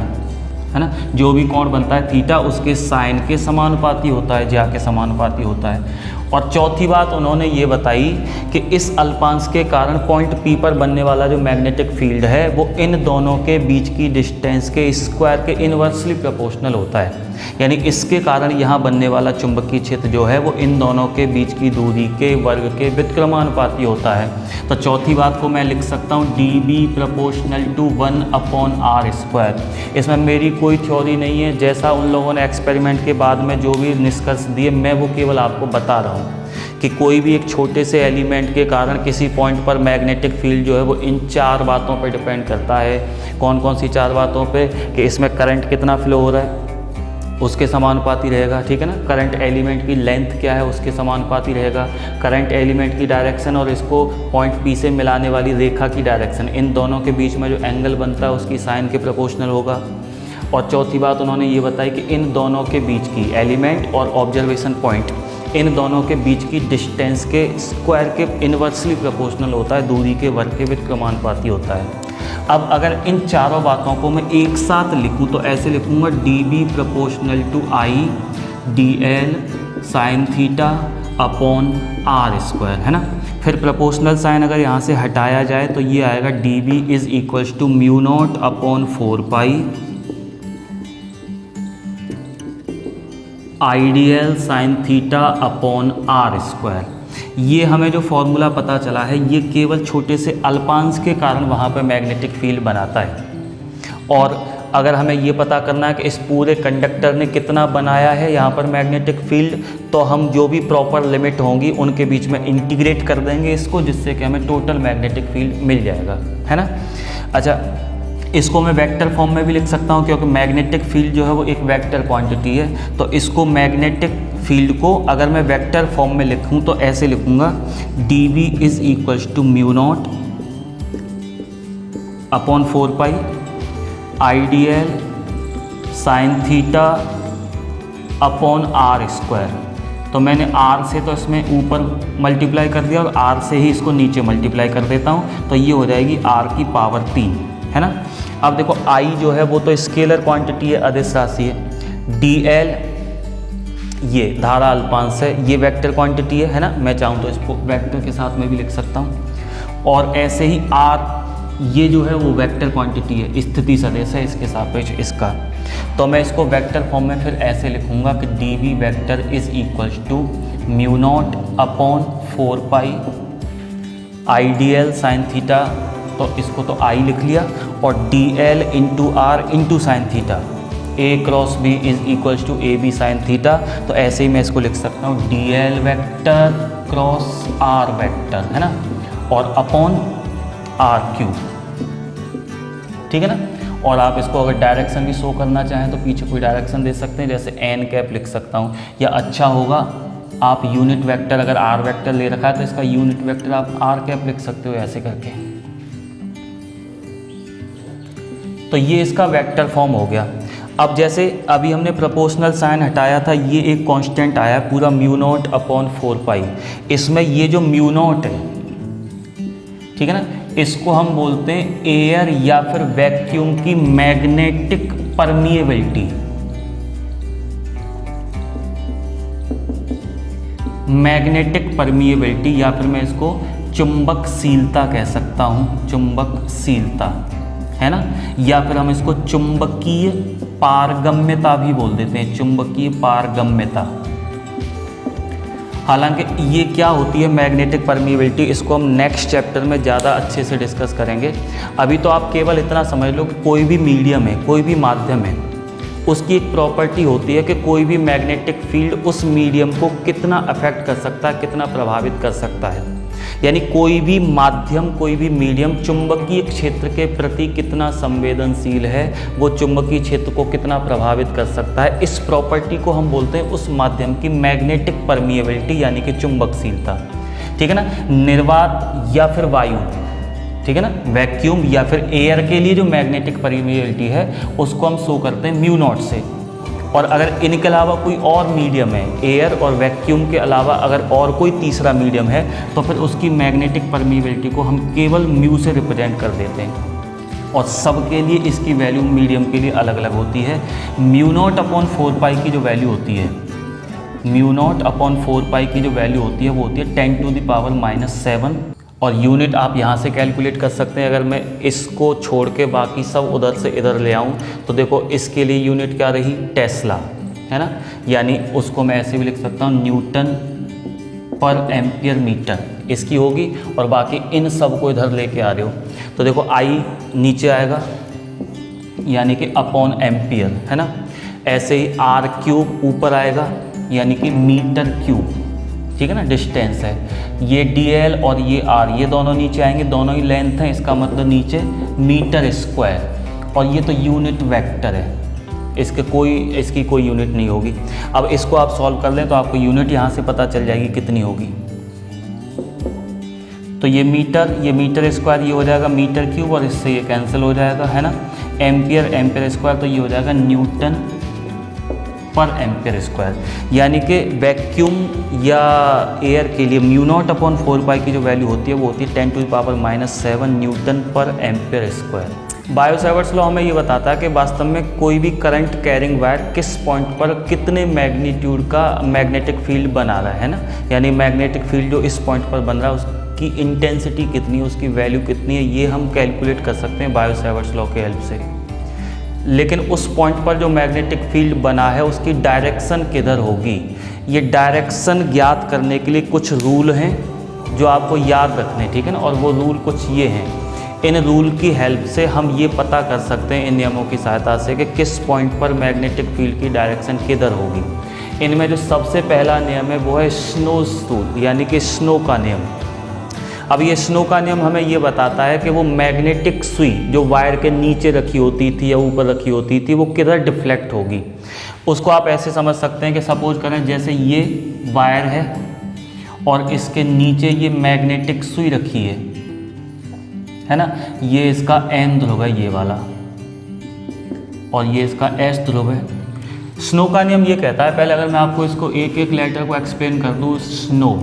S2: है ना। जो भी कोण बनता है थीटा उसके साइन के समानुपाती होता है, ज्या के समानुपाती होता है। और चौथी बात उन्होंने ये बताई कि इस अल्पांश के कारण पॉइंट P पर बनने वाला जो मैग्नेटिक फील्ड है वो इन दोनों के बीच की डिस्टेंस के स्क्वायर के इन्वर्सली प्रोपोर्शनल होता है। यानी इसके कारण यहाँ बनने वाला चुंबकीय क्षेत्र जो है वो इन दोनों के बीच की दूरी के वर्ग के व्युत्क्रमानुपाती होता है। तो चौथी बात को मैं लिख सकता हूँ dB प्रोपोर्शनल टू 1/r²। इसमें मेरी कोई थ्योरी नहीं है। जैसा उन लोगों ने एक्सपेरिमेंट के बाद में जो भी निष्कर्ष दिए मैं वो केवल आपको बता रहा हूँ कि कोई भी एक छोटे से एलिमेंट के कारण किसी पॉइंट पर मैग्नेटिक फील्ड जो है वो इन 4 बातों पर डिपेंड करता है। कौन कौन सी 4 बातों पे? कि इसमें करंट कितना फ्लो हो रहा है उसके समानुपाती रहेगा, ठीक है ना। करंट एलिमेंट की लेंथ क्या है उसके समानुपाती रहेगा। करंट एलिमेंट की डायरेक्शन और इसको पॉइंट P से मिलाने वाली रेखा की डायरेक्शन, इन दोनों के बीच में जो एंगल बनता है उसकी साइन के प्रोपोर्शनल होगा। और चौथी बात उन्होंने ये बताई कि इन दोनों के बीच की, एलिमेंट और ऑब्जर्वेशन पॉइंट, इन दोनों के बीच की डिस्टेंस के स्क्वायर के इन्वर्सली प्रोपोर्शनल होता है, दूरी के वर्ग के व्युत्क्रमानुपाती होता है। अब अगर इन चारों बातों को मैं एक साथ लिखूं तो ऐसे लिखूंगा dB proportional to I dl sine theta upon r², है ना। फिर प्रोपोर्शनल साइन अगर यहाँ से हटाया जाए तो ये आएगा dB is equals to μ0 upon 4π IDL sine theta upon r²। ये हमें जो फॉर्मूला पता चला है ये केवल छोटे से अल्पांश के कारण वहाँ पर मैग्नेटिक फील्ड बनाता है। और अगर हमें ये पता करना है कि इस पूरे कंडक्टर ने कितना बनाया है यहाँ पर मैग्नेटिक फील्ड, तो हम जो भी प्रॉपर लिमिट होंगी उनके बीच में इंटीग्रेट कर देंगे इसको, जिससे कि हमें टोटल मैग्नेटिक फील्ड मिल जाएगा, है ना। अच्छा, इसको मैं वेक्टर फॉर्म में भी लिख सकता हूँ क्योंकि मैग्नेटिक फील्ड जो है वो एक वेक्टर क्वांटिटी है। तो इसको मैग्नेटिक फील्ड को अगर मैं वेक्टर फॉर्म में लिखूँ तो ऐसे लिखूँगा dV is equals to μ0 upon 4π IDL sine theta upon r²। तो मैंने r से तो इसमें ऊपर मल्टीप्लाई कर दिया और r से ही इसको नीचे मल्टीप्लाई कर देता हूँ, तो ये हो जाएगी r की पावर 3, है ना। अब देखो I जो है वो तो स्केलर क्वांटिटी है, अदिश राशि है। dl ये धारा अल्पांश है, ये वेक्टर क्वांटिटी है ना। मैं चाहूँ तो इसको वेक्टर के साथ में भी लिख सकता हूँ। और ऐसे ही r ये जो है वो वेक्टर क्वांटिटी है, स्थिति सदिश है इसके सापेक्ष इसका। तो मैं इसको वेक्टर फॉर्म में फिर ऐसे लिखूँगा कि dV vector is equals to μ0 upon 4π IDL sine theta, तो इसको तो I लिख लिया, और dl into r into sine theta, a cross b is equals to AB sine theta. तो ऐसे ही मैं इसको लिख सकता हूँ dl vector cross r vector, है ना। और अपॉन आर क्यूब, ठीक है ना। और आप इसको अगर डायरेक्शन भी शो करना चाहें तो पीछे कोई डायरेक्शन दे सकते हैं, जैसे एन कैप लिख सकता हूँ, या अच्छा होगा आप यूनिट वेक्टर, अगर आर वेक्टर ले रखा है तो इसका यूनिट वेक्टर आप आर कैप लिख सकते हो ऐसे करके। तो ये इसका वेक्टर फॉर्म हो गया। अब जैसे अभी हमने प्रोपोर्शनल साइन हटाया था, ये एक कांस्टेंट आया पूरा म्यू नॉट अपॉन 4 पाई। इसमें ये जो म्यू नॉट है, ठीक है ना, इसको हम बोलते हैं एयर या फिर वैक्यूम की मैग्नेटिक परमिएबिलिटी। मैग्नेटिक परमिएबिलिटी या फिर मैं इसको चुंबकशीलता कह सकता हूँ, चुंबकशीलता, है ना, या फिर हम इसको चुंबकीय पारगम्यता भी बोल देते हैं, चुंबकीय पारगम्यता। हालांकि ये क्या होती है मैग्नेटिक परमिएबिलिटी, इसको हम नेक्स्ट चैप्टर में ज़्यादा अच्छे से डिस्कस करेंगे। अभी तो आप केवल इतना समझ लो कि कोई भी मीडियम है, कोई भी माध्यम है, उसकी एक प्रॉपर्टी होती है कि कोई भी मैग्नेटिक फील्ड उस मीडियम को कितना अफेक्ट कर सकता है, कितना प्रभावित कर सकता है। यानी कोई भी माध्यम, कोई भी मीडियम चुंबकीय क्षेत्र के प्रति कितना संवेदनशील है, वो चुंबकीय क्षेत्र को कितना प्रभावित कर सकता है, इस प्रॉपर्टी को हम बोलते हैं उस माध्यम की मैग्नेटिक परमिएबिलिटी यानी कि चुंबकशीलता, ठीक है ना। निर्वात या फिर वायु, ठीक है ना, वैक्यूम या फिर एयर के लिए जो मैग्नेटिक परमिएबिलिटी है उसको हम शो करते हैं म्यू नॉट से। और अगर इनके अलावा कोई और मीडियम है, एयर और वैक्यूम के अलावा अगर और कोई तीसरा मीडियम है, तो फिर उसकी मैग्नेटिक परमिएबिलिटी को हम केवल म्यू से रिप्रेजेंट कर देते हैं। और सबके लिए इसकी वैल्यू मीडियम के लिए अलग अलग होती है। म्यू नॉट अपॉन 4 पाई की जो वैल्यू होती है, म्यू नॉट अपॉन 4 पाई की जो वैल्यू होती है वो होती है 10⁻⁻⁷। और यूनिट आप यहाँ से कैलकुलेट कर सकते हैं। अगर मैं इसको छोड़ के बाकी सब उधर से इधर ले आऊँ तो देखो इसके लिए यूनिट क्या रही, टेस्ला, है ना, यानी उसको मैं ऐसे भी लिख सकता हूँ न्यूटन पर एम्पियर मीटर इसकी होगी। और बाकी इन सब को इधर लेके आ रहे हो तो देखो आई नीचे आएगा यानी कि अपॉन एम्पियर, है ना। ऐसे ही आर क्यूब ऊपर आएगा यानी कि मीटर क्यूब, ठीक है ना, डिस्टेंस है। ये dl और ये r, ये दोनों नीचे आएंगे, दोनों ही लेंथ है, इसका मतलब नीचे मीटर स्क्वायर। और ये तो यूनिट वेक्टर है, इसकी कोई यूनिट नहीं होगी। अब इसको आप सॉल्व कर लें तो आपको यूनिट यहाँ से पता चल जाएगी कितनी होगी। तो ये मीटर स्क्वायर ये हो जाएगा मीटर क्यूब और इससे ये कैंसिल हो जाएगा, है ना। एम्पियर स्क्वायर तो ये हो जाएगा न्यूटन पर एम्पियर स्क्वायर। यानी कि वैक्यूम या एयर के लिए म्यू नॉट अपॉन 4 पाई की जो वैल्यू होती है वो होती है 10⁻⁷ न्यूटन पर एम्पियर स्क्वायर। बायो-सैवर्ट्स लॉ हमें ये बताता है कि वास्तव में कोई भी करंट कैरिंग वायर किस पॉइंट पर कितने मैग्नीट्यूड का मैग्नेटिक फील्ड बना रहा है ना, यानी मैग्नेटिक फील्ड जो इस पॉइंट पर बन रहा है उसकी इंटेंसिटी कितनी है, उसकी वैल्यू कितनी है, ये हम कैलकुलेट कर सकते हैं बायो-सैवर्ट्स लॉ के हेल्प से। लेकिन उस पॉइंट पर जो मैग्नेटिक फील्ड बना है उसकी डायरेक्शन किधर होगी, ये डायरेक्शन ज्ञात करने के लिए कुछ रूल हैं जो आपको याद रखने, ठीक है ना। और वो रूल कुछ ये हैं, इन रूल की हेल्प से हम ये पता कर सकते हैं इन नियमों की सहायता से कि किस पॉइंट पर मैग्नेटिक फील्ड की डायरेक्शन किधर होगी। इनमें जो सबसे पहला नियम है वो है स्नोज़ रूल यानी कि स्नो का नियम। अब ये स्नो का नियम हमें ये बताता है कि वो मैग्नेटिक सुई जो वायर के नीचे रखी होती थी या ऊपर रखी होती थी वो किधर डिफ्लेक्ट होगी। उसको आप ऐसे समझ सकते हैं कि सपोज करें जैसे ये वायर है और इसके नीचे ये मैग्नेटिक सुई रखी है ना, ये इसका एन ध्रुव है ये वाला और ये इसका एस ध्रुव है। स्नो का नियम ये कहता है, पहले अगर मैं आपको इसको एक एक लेटर को एक्सप्लेन कर दूँ, स्नो,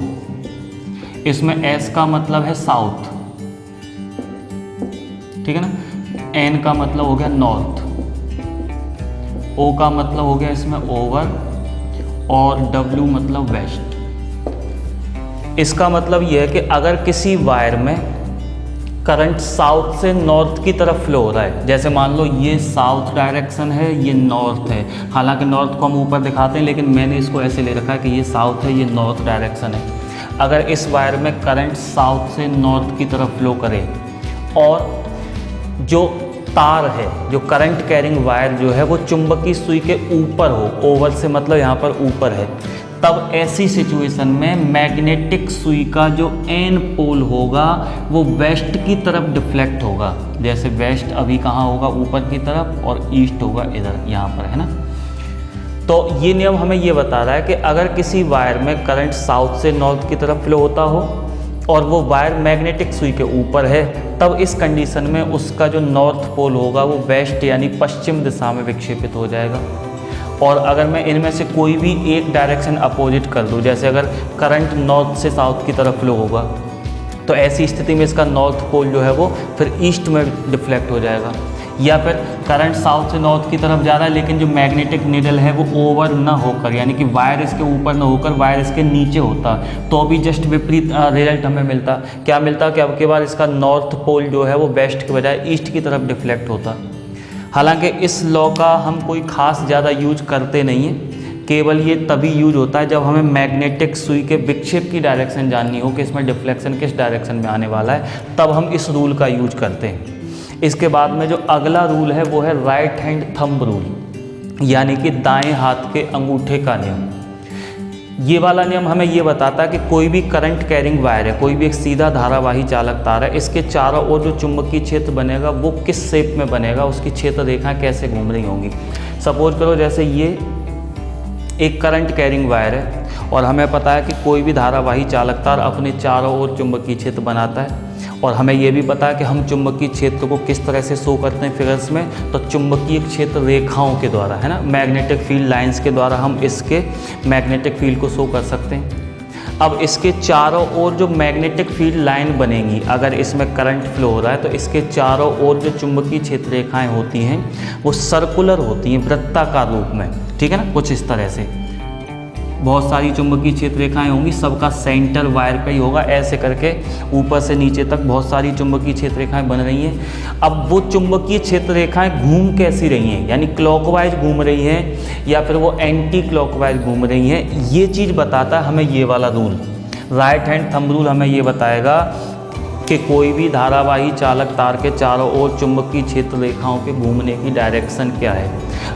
S2: इसमें S का मतलब है साउथ, ठीक है ना, N का मतलब हो गया नॉर्थ, O का मतलब हो गया इसमें ओवर और W मतलब वेस्ट। इसका मतलब यह है कि अगर किसी वायर में करंट साउथ से नॉर्थ की तरफ फ्लो हो रहा है, जैसे मान लो ये साउथ डायरेक्शन है, ये नॉर्थ है, हालांकि नॉर्थ को हम ऊपर दिखाते हैं लेकिन मैंने इसको ऐसे ले रखा है कि ये साउथ है, ये नॉर्थ डायरेक्शन है। अगर इस वायर में करंट साउथ से नॉर्थ की तरफ फ्लो करे और जो तार है, जो करंट कैरिंग वायर जो है वो चुंबकीय सुई के ऊपर हो, ओवर से मतलब यहाँ पर ऊपर है, तब ऐसी सिचुएशन में मैग्नेटिक सुई का जो एन पोल होगा वो वेस्ट की तरफ डिफ्लेक्ट होगा। जैसे वेस्ट अभी कहाँ होगा, ऊपर की तरफ, और ईस्ट होगा इधर, यहाँ पर, है ना। तो ये नियम हमें ये बता रहा है कि अगर किसी वायर में करंट साउथ से नॉर्थ की तरफ फ्लो होता हो और वो वायर मैग्नेटिक सुई के ऊपर है, तब इस कंडीशन में उसका जो नॉर्थ पोल होगा वो वेस्ट यानी पश्चिम दिशा में विक्षेपित हो जाएगा। और अगर मैं इनमें से कोई भी एक डायरेक्शन अपोजिट कर दूं, जैसे अगर करंट नॉर्थ से साउथ की तरफ फ्लो होगा, तो ऐसी स्थिति में इसका नॉर्थ पोल जो है वो फिर ईस्ट में डिफ्लेक्ट हो जाएगा। या फिर करंट साउथ से नॉर्थ की तरफ जा रहा है लेकिन जो मैग्नेटिक नीडल है वो ओवर ना होकर, यानी कि वायर इसके ऊपर ना होकर वायर इसके नीचे होता, तो भी जस्ट विपरीत रिजल्ट हमें मिलता। क्या मिलता कि अब के बाद इसका नॉर्थ पोल जो है वो वेस्ट के बजाय ईस्ट की तरफ डिफ्लेक्ट होता। हालांकि इस लॉ का हम कोई ख़ास ज़्यादा यूज करते नहीं हैं, केवल ये तभी यूज होता है जब हमें मैग्नेटिक सुई के विक्षेप की डायरेक्शन जाननी हो कि इसमें डिफ्लेक्शन किस डायरेक्शन में आने वाला है, तब हम इस रूल का यूज करते हैं। इसके बाद में जो अगला रूल है वो है राइट हैंड थंब रूल, यानी कि दाएं हाथ के अंगूठे का नियम। ये वाला नियम हमें ये बताता है कि कोई भी करंट कैरिंग वायर है, कोई भी एक सीधा धारावाही चालक तार है, इसके चारों ओर जो चुंबकीय क्षेत्र बनेगा वो किस शेप में बनेगा, उसकी क्षेत्र रेखाएं कैसे घूम रही होंगी। सपोज करो जैसे ये एक करंट कैरिंग वायर है और हमें पता है कि कोई भी धारावाही चालक तार अपने चारों ओर चुंबकीय क्षेत्र बनाता है, और हमें यह भी पता है कि हम चुंबकीय क्षेत्र को किस तरह से शो करते हैं फिगर्स में, तो चुंबकीय क्षेत्र रेखाओं के द्वारा, है ना, मैग्नेटिक फील्ड लाइंस के द्वारा हम इसके मैग्नेटिक फील्ड को शो कर सकते हैं। अब इसके चारों ओर जो मैग्नेटिक फील्ड लाइन बनेंगी, अगर इसमें करंट फ्लो हो रहा है तो इसके चारों ओर जो चुंबकीय क्षेत्र रेखाएं होती हैं वो सर्कुलर होती हैं, वृत्ताकार रूप में, ठीक है ना, कुछ इस तरह से बहुत सारी चुंबकीय क्षेत्र रेखाएं होंगी, सबका सेंटर वायर पे ही होगा, ऐसे करके ऊपर से नीचे तक बहुत सारी चुंबकीय क्षेत्र रेखाएं बन रही हैं। अब वो चुंबकीय क्षेत्र रेखाएं घूम कैसी रही हैं, यानी क्लॉकवाइज घूम रही हैं या फिर वो एंटी क्लॉकवाइज घूम रही हैं, ये चीज़ बताता है हमें ये वाला rule. Right hand thumb rule हमें ये बताएगा कि कोई भी धारावाही चालक तार के चारों ओर चुंबकीय क्षेत्र रेखाओं के घूमने की डायरेक्शन क्या है।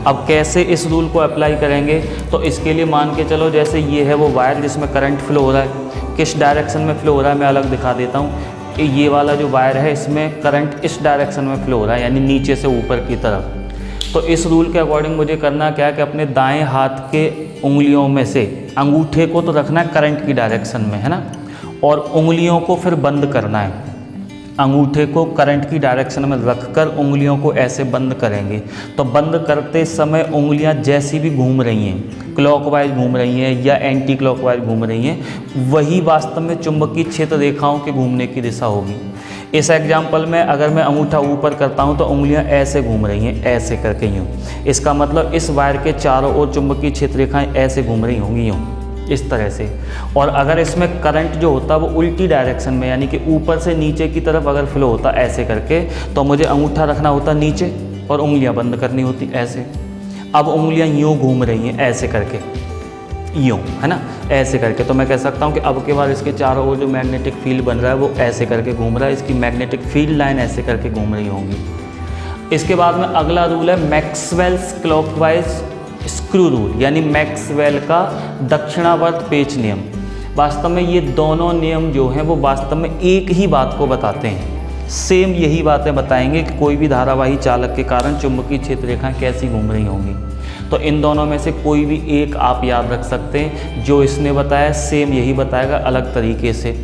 S2: अब कैसे इस रूल को अप्लाई करेंगे, तो इसके लिए मान के चलो जैसे ये है वो वायर जिसमें करंट फ्लो हो रहा है, किस डायरेक्शन में फ्लो हो रहा है मैं अलग दिखा देता हूँ कि ये वाला जो वायर है इसमें करंट इस डायरेक्शन में फ्लो हो रहा है, यानी नीचे से ऊपर की तरफ। तो इस रूल के अकॉर्डिंग मुझे करना क्या है कि अपने दाएँ हाथ के उंगलियों में से अंगूठे को तो रखना है करंट की डायरेक्शन में, है ना, और उंगलियों को फिर बंद करना है। अंगूठे को करंट की डायरेक्शन में रखकर उंगलियों को ऐसे बंद करेंगे, तो बंद करते समय उंगलियां जैसी भी घूम रही हैं, क्लॉकवाइज घूम रही हैं या एंटी क्लॉकवाइज घूम रही हैं, वही वास्तव में चुंबकीय क्षेत्र रेखाओं के घूमने की दिशा होगी। इस एग्जाम्पल में अगर मैं अंगूठा ऊपर करता हूं तो उंगलियां ऐसे घूम रही हैं, ऐसे करके यूँ। इसका मतलब इस वायर के चारों ओर चुंबकीय क्षेत्र रेखाएँ ऐसे घूम रही होंगी, यूँ, इस तरह से। और अगर इसमें करंट जो होता है वो उल्टी डायरेक्शन में, यानी कि ऊपर से नीचे की तरफ अगर फ्लो होता ऐसे करके, तो मुझे अंगूठा रखना होता नीचे और उंगलियां बंद करनी होती ऐसे। अब उंगलियां यूँ घूम रही हैं ऐसे करके, यूँ, है ना, ऐसे करके, तो मैं कह सकता हूँ कि अब के बाद इसके चारों ओर जो मैग्नेटिक फील्ड बन रहा है वो ऐसे करके घूम रहा है, इसकी मैग्नेटिक फील्ड लाइन ऐसे करके घूम रही होंगी। इसके बाद में अगला रूल है मैक्सवेल्स क्लॉकवाइज स्क्रू रूल, यानी मैक्सवेल का दक्षिणावर्त पेच नियम। वास्तव में ये दोनों नियम जो हैं वो वास्तव में एक ही बात को बताते हैं, सेम यही बातें बताएंगे कि कोई भी धारावाही चालक के कारण चुंबकीय क्षेत्र रेखाएं कैसी घूम रही होंगी। तो इन दोनों में से कोई भी एक आप याद रख सकते हैं, जो इसने बताया सेम यही बताएगा अलग तरीके से।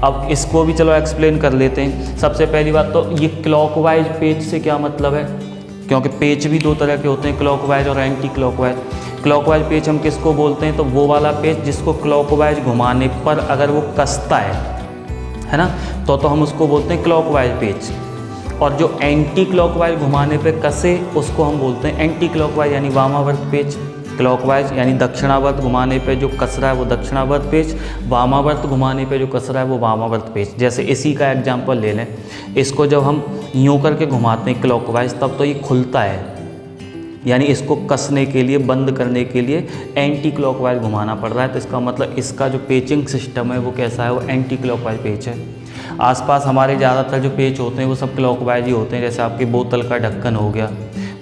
S2: अब इसको भी चलो एक्सप्लेन कर लेते हैं। सबसे पहली बात तो ये क्लॉकवाइज पेच से क्या मतलब है, क्योंकि पेच भी दो तरह के होते हैं, क्लॉकवाइज और एंटी क्लॉकवाइज। क्लॉकवाइज पेच हम किसको बोलते हैं, तो वो वाला पेच जिसको क्लॉकवाइज घुमाने पर अगर वो कसता है ना, तो हम उसको बोलते हैं क्लॉकवाइज पेच। और जो एंटी क्लॉकवाइज घुमाने पे कसे उसको हम बोलते हैं एंटी क्लॉकवाइज यानी वामावर्त पेच। क्लॉकवाइज यानी दक्षिणावर्त घुमाने पे जो कस रहा है वो दक्षिणावर्त पेच, वामावर्त घुमाने पे जो कस रहा है वो वामावर्त पेच। जैसे इसी का एग्जांपल ले लें, इसको जब हम यूँ करके घुमाते हैं क्लॉकवाइज तब तो ये खुलता है, यानी इसको कसने के लिए, बंद करने के लिए एंटी क्लॉकवाइज घुमाना पड़ रहा है। तो इसका मतलब इसका जो पेचिंग सिस्टम है वो कैसा है, वो एंटी क्लॉकवाइज पेच है। आसपास हमारे ज़्यादातर जो पेच होते हैं वो सब क्लॉकवाइज ही होते हैं। जैसे आपकी बोतल का ढक्कन हो गया,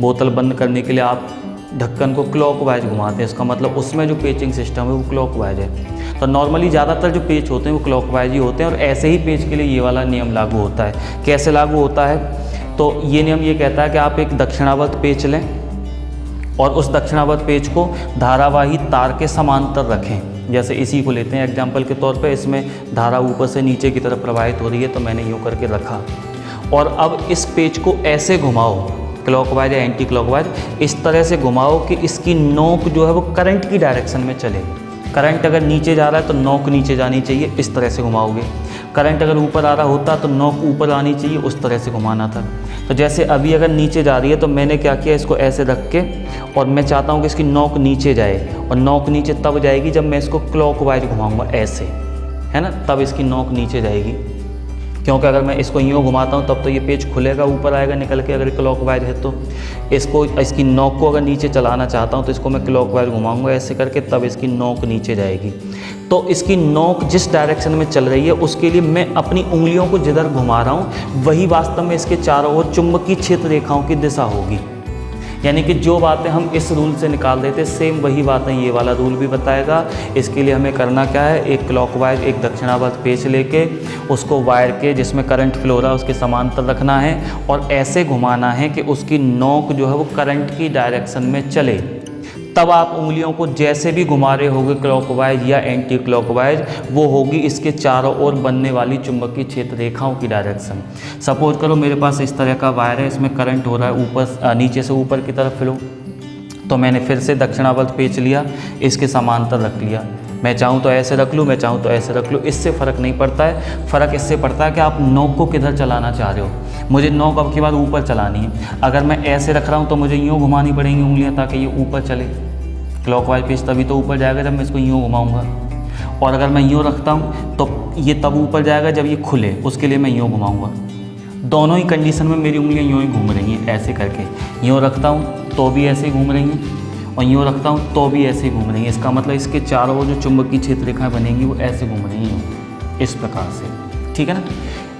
S2: बोतल बंद करने के लिए आप ढक्कन को क्लॉकवाइज घुमाते हैं, इसका मतलब उसमें जो पेचिंग सिस्टम है वो क्लॉकवाइज है। तो नॉर्मली ज़्यादातर जो पेच होते हैं वो क्लॉकवाइज ही होते हैं, और ऐसे ही पेच के लिए ये वाला नियम लागू होता है। कैसे लागू होता है? तो ये नियम ये कहता है कि आप एक दक्षिणावर्त पेच लें और उस दक्षिणावर्त पेच को धारावाही तार के समांतर रखें। जैसे इसी को लेते हैं एग्जाम्पल के तौर पे, इसमें धारा ऊपर से नीचे की तरफ प्रवाहित हो रही है, तो मैंने यूँ करके रखा, और अब इस पेच को ऐसे घुमाओ, क्लॉकवाइज या एंटी क्लॉकवाइज, इस तरह से घुमाओ कि इसकी नोक जो है वो करंट की डायरेक्शन में चले। करंट अगर नीचे जा रहा है तो नोक नीचे जानी चाहिए, इस तरह से घुमाओगे। करंट अगर ऊपर आ रहा होता तो नोक ऊपर आनी चाहिए, उस तरह से घुमाना था। तो जैसे अभी अगर नीचे जा रही है तो मैंने क्या किया, इसको ऐसे रख के, और मैं चाहता हूँ कि इसकी नोक नीचे जाए, और नोक नीचे तब जाएगी जब मैं इसको क्लॉकवाइज घुमाऊँगा, ऐसे, है ना, तब इसकी नोक नीचे जाएगी। क्योंकि अगर मैं इसको यूँ घुमाता हूँ तब तो ये पेच खुलेगा, ऊपर आएगा निकल के, अगर क्लॉकवाइज है तो। इसकी नोक को अगर नीचे चलाना चाहता हूँ तो इसको मैं क्लॉकवाइज घुमाऊंगा ऐसे करके, तब इसकी नोक नीचे जाएगी। तो इसकी नोक जिस डायरेक्शन में चल रही है उसके लिए मैं अपनी उंगलियों को जिधर घुमा रहा हूँ वही वास्तव में इसके चारों ओर चुंबकीय क्षेत्र रेखाओं की दिशा होगी। यानी कि जो बातें हम इस रूल से निकाल देते सेम वही बातें ये वाला रूल भी बताएगा। इसके लिए हमें करना क्या है, एक क्लॉकवाइज एक दक्षिणावर्त पेच लेके उसको वायर के जिसमें करंट फ्लो हो रहा है उसके समांतर रखना है, और ऐसे घुमाना है कि उसकी नोक जो है वो करंट की डायरेक्शन में चले। तब आप उंगलियों को जैसे भी घुमा रहे होगे क्लॉकवाइज या एंटी क्लॉकवाइज, वो होगी इसके चारों ओर बनने वाली चुंबकीय क्षेत्र रेखाओं की डायरेक्शन। सपोज करो मेरे पास इस तरह का वायर है, इसमें करंट हो रहा है ऊपर नीचे से ऊपर की तरफ फ्लो, तो मैंने फिर से दक्षिणावर्त पेच लिया, इसके समांतर रख लिया। मैं चाहूँ तो ऐसे रख लूँ, मैं चाहूँ तो ऐसे रख लूँ, इससे फ़र्क नहीं पड़ता है। फ़र्क इससे पड़ता है कि आप नोक को किधर चलाना चाह रहे हो। मुझे नोक अब की बार ऊपर चलानी है, अगर मैं ऐसे रख रहा हूँ तो मुझे यूँ घुमानी पड़ेंगी उंगलियाँ ताकि ये ऊपर चले। क्लॉकवाइज पेच तभी तो यूँ जाएगा जब मैं इसको यूँ घुमाऊँगा, और अगर मैं यूँ रखता हूँ तो ये तब ऊपर जाएगा जब ये खुले, उसके लिए मैं यूँ घुमाऊँगा। दोनों ही कंडीशन में मेरी उंगलियाँ यूँ ही घूम रही हैं ऐसे करके। यूँ रखता हूँ तो भी ऐसे ही घूम रही हैं, और यूँ रखता हूँ तो भी ऐसे ही घूम रही है। इसका मतलब इसके चारों ओर जो चुंबकीय क्षेत्र रेखाएं बनेंगी वो ऐसे घूम रही हैं, इस प्रकार से। ठीक है ना।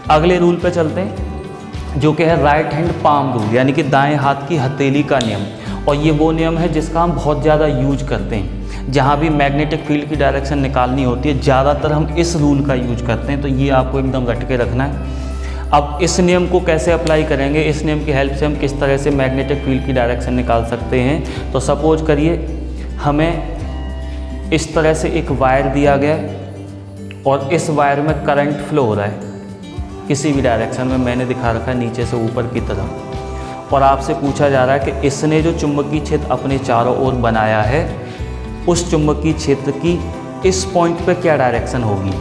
S2: अगले रूल पे चलते हैं जो कि है राइट हैंड पाम रूल, यानी कि दाएं हाथ की हथेली का नियम। और ये वो नियम है जिसका हम बहुत ज़्यादा यूज करते हैं। जहाँ भी मैग्नेटिक फील्ड की डायरेक्शन निकालनी होती है ज़्यादातर हम इस रूल का यूज करते हैं, तो ये आपको एकदम रट के रखना है। अब इस नियम को कैसे अप्लाई करेंगे, इस नियम की हेल्प से हम किस तरह से मैग्नेटिक फील्ड की डायरेक्शन निकाल सकते हैं। तो सपोज करिए हमें इस तरह से एक वायर दिया गया और इस वायर में करंट फ्लो हो रहा है किसी भी डायरेक्शन में, मैंने दिखा रखा है नीचे से ऊपर की तरफ, और आपसे पूछा जा रहा है कि इसने जो चुंबकीय क्षेत्र अपने चारों ओर बनाया है उस चुंबकीय क्षेत्र की इस पॉइंट पे क्या डायरेक्शन होगी।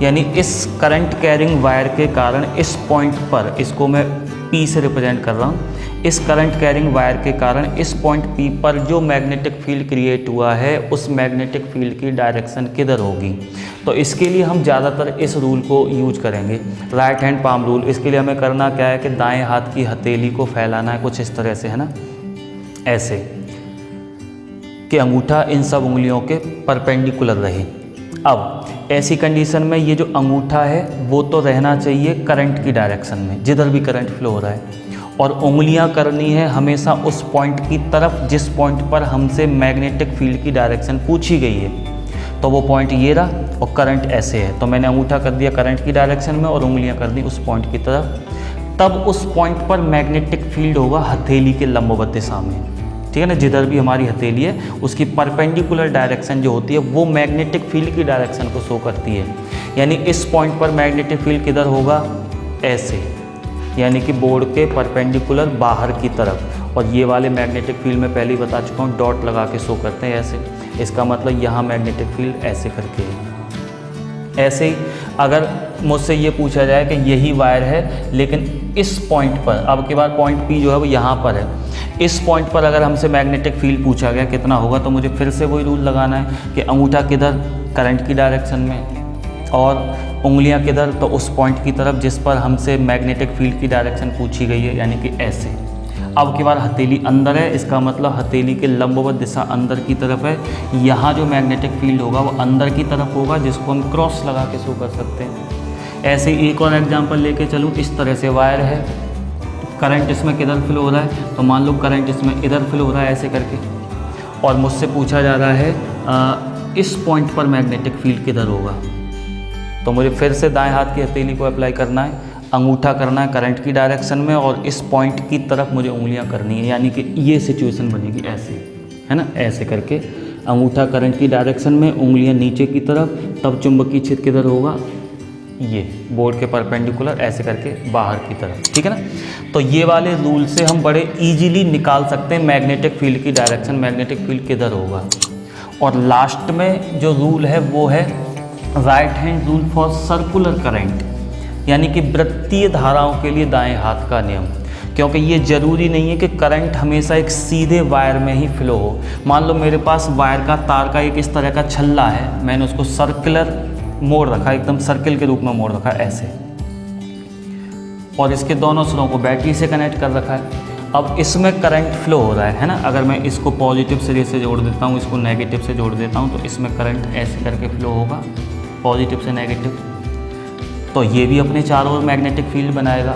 S2: यानी इस करंट कैरिंग वायर के कारण इस पॉइंट पर, इसको मैं P से रिप्रेजेंट कर रहा हूँ, इस करंट कैरिंग वायर के कारण इस पॉइंट P पर जो मैग्नेटिक फील्ड क्रिएट हुआ है उस मैग्नेटिक फील्ड की डायरेक्शन किधर होगी। तो इसके लिए हम ज़्यादातर इस रूल को यूज करेंगे, राइट हैंड पाम रूल। इसके लिए हमें करना क्या है कि दाएं हाथ की हथेली को फैलाना है कुछ इस तरह से, है ना, ऐसे कि अंगूठा इन सब उंगलियों के परपेंडिकुलर रहे। अब ऐसी कंडीशन में ये जो अंगूठा है वो तो रहना चाहिए करंट की डायरेक्शन में, जिधर भी करंट फ्लो हो रहा है, और उंगलियां करनी है हमेशा उस पॉइंट की तरफ जिस पॉइंट पर हमसे मैग्नेटिक फील्ड की डायरेक्शन पूछी गई है। तो वो पॉइंट ये रहा और करंट ऐसे है, तो मैंने अंगूठा कर दिया करंट की डायरेक्शन में और उंगलियां कर दी उस पॉइंट की तरफ। तब उस पॉइंट पर मैग्नेटिक फील्ड होगा हथेली के लंबवत दिशा में, ठीक है ना। जिधर भी हमारी हथेली है उसकी परपेंडिकुलर डायरेक्शन जो होती है वो मैग्नेटिक फील्ड की डायरेक्शन को शो करती है। यानी इस पॉइंट पर मैग्नेटिक फील्ड किधर होगा, ऐसे, यानी कि बोर्ड के परपेंडिकुलर बाहर की तरफ। और ये वाले मैग्नेटिक फील्ड में पहले ही बता चुका हूँ, डॉट लगा के शो करते हैं ऐसे। इसका मतलब यहाँ मैग्नेटिक फील्ड ऐसे करके है। ऐसे ही अगर मुझसे ये पूछा जाए कि यही वायर है लेकिन इस पॉइंट पर, अब के बाद पॉइंट P जो है वो यहाँ पर है, इस पॉइंट पर अगर हमसे मैग्नेटिक फील्ड पूछा गया कितना होगा, तो मुझे फिर से वही रूल लगाना है कि अंगूठा किधर, करंट की डायरेक्शन में, और उंगलियां किधर, तो उस पॉइंट की तरफ जिस पर हमसे मैग्नेटिक फील्ड की डायरेक्शन पूछी गई है, यानी कि ऐसे। अब की बार हथेली अंदर है, इसका मतलब हथेली के लंबवत दिशा अंदर की तरफ है। यहाँ जो मैग्नेटिक फील्ड होगा वो अंदर की तरफ होगा, जिसको हम क्रॉस लगा के शो कर सकते हैं। ऐसे एक और एग्जांपल लेके चलूँ, इस तरह से वायर है, करंट इसमें किधर फ्लो हो रहा है, तो मान लो करंट इसमें इधर फ्लो हो रहा है ऐसे करके, और मुझसे पूछा जा रहा है इस पॉइंट पर मैग्नेटिक फील्ड किधर होगा। तो मुझे फिर से दाएं हाथ की हथेली को अप्लाई करना है, अंगूठा करना है करंट की डायरेक्शन में और इस पॉइंट की तरफ मुझे उंगलियां करनी है, यानी कि ये सिचुएशन बनेगी ऐसे, है ना, ऐसे करके अंगूठा करंट की डायरेक्शन में, उंगलियां नीचे की तरफ, तब चुंबकीय क्षेत्र किधर होगा, ये बोर्ड के परपेंडिकुलर ऐसे करके बाहर की तरफ, ठीक है ना। तो ये वाले रूल से हम बड़े इजीली निकाल सकते हैं मैग्नेटिक फील्ड की डायरेक्शन, मैग्नेटिक फील्ड किधर होगा। और लास्ट में जो रूल है वो है right hand rule for circular current, यानी कि वृत्तीय धाराओं के लिए दाएं हाथ का नियम, क्योंकि ये ज़रूरी नहीं है कि करंट हमेशा एक सीधे वायर में ही फ्लो हो। मान लो मेरे पास वायर का तार का एक इस तरह का छल्ला है, मैंने उसको सर्कुलर मोड़ रखा, एकदम सर्किल के रूप में मोड़ रखा ऐसे, और इसके दोनों सिरों को बैटरी से कनेक्ट कर रखा है। अब इसमें करंट फ्लो हो रहा है ना, अगर मैं इसको पॉजिटिव सिरे से जोड़ देता हूँ, इसको नेगेटिव से जोड़ देता हूँ, तो इसमें करंट ऐसे करके फ्लो होगा पॉजिटिव से नेगेटिव। तो ये भी अपने चारों ओर मैग्नेटिक फील्ड बनाएगा।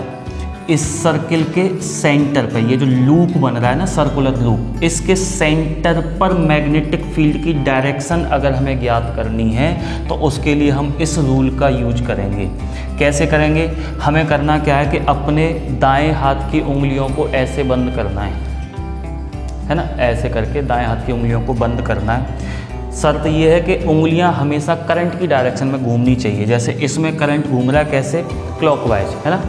S2: इस सर्किल के सेंटर पर, ये जो लूप बन रहा है ना, सर्कुलर लूप, इसके सेंटर पर मैग्नेटिक फील्ड की डायरेक्शन अगर हमें ज्ञात करनी है तो उसके लिए हम इस रूल का यूज करेंगे। कैसे करेंगे? हमें करना क्या है कि अपने दाएं हाथ की उंगलियों को ऐसे बंद करना है ना, ऐसे करके दाएं हाथ की उंगलियों को बंद करना है। शर्त ये है कि उंगलियां हमेशा करंट की डायरेक्शन में घूमनी चाहिए। जैसे इसमें करंट घूम रहा है कैसे, क्लॉकवाइज, है ना,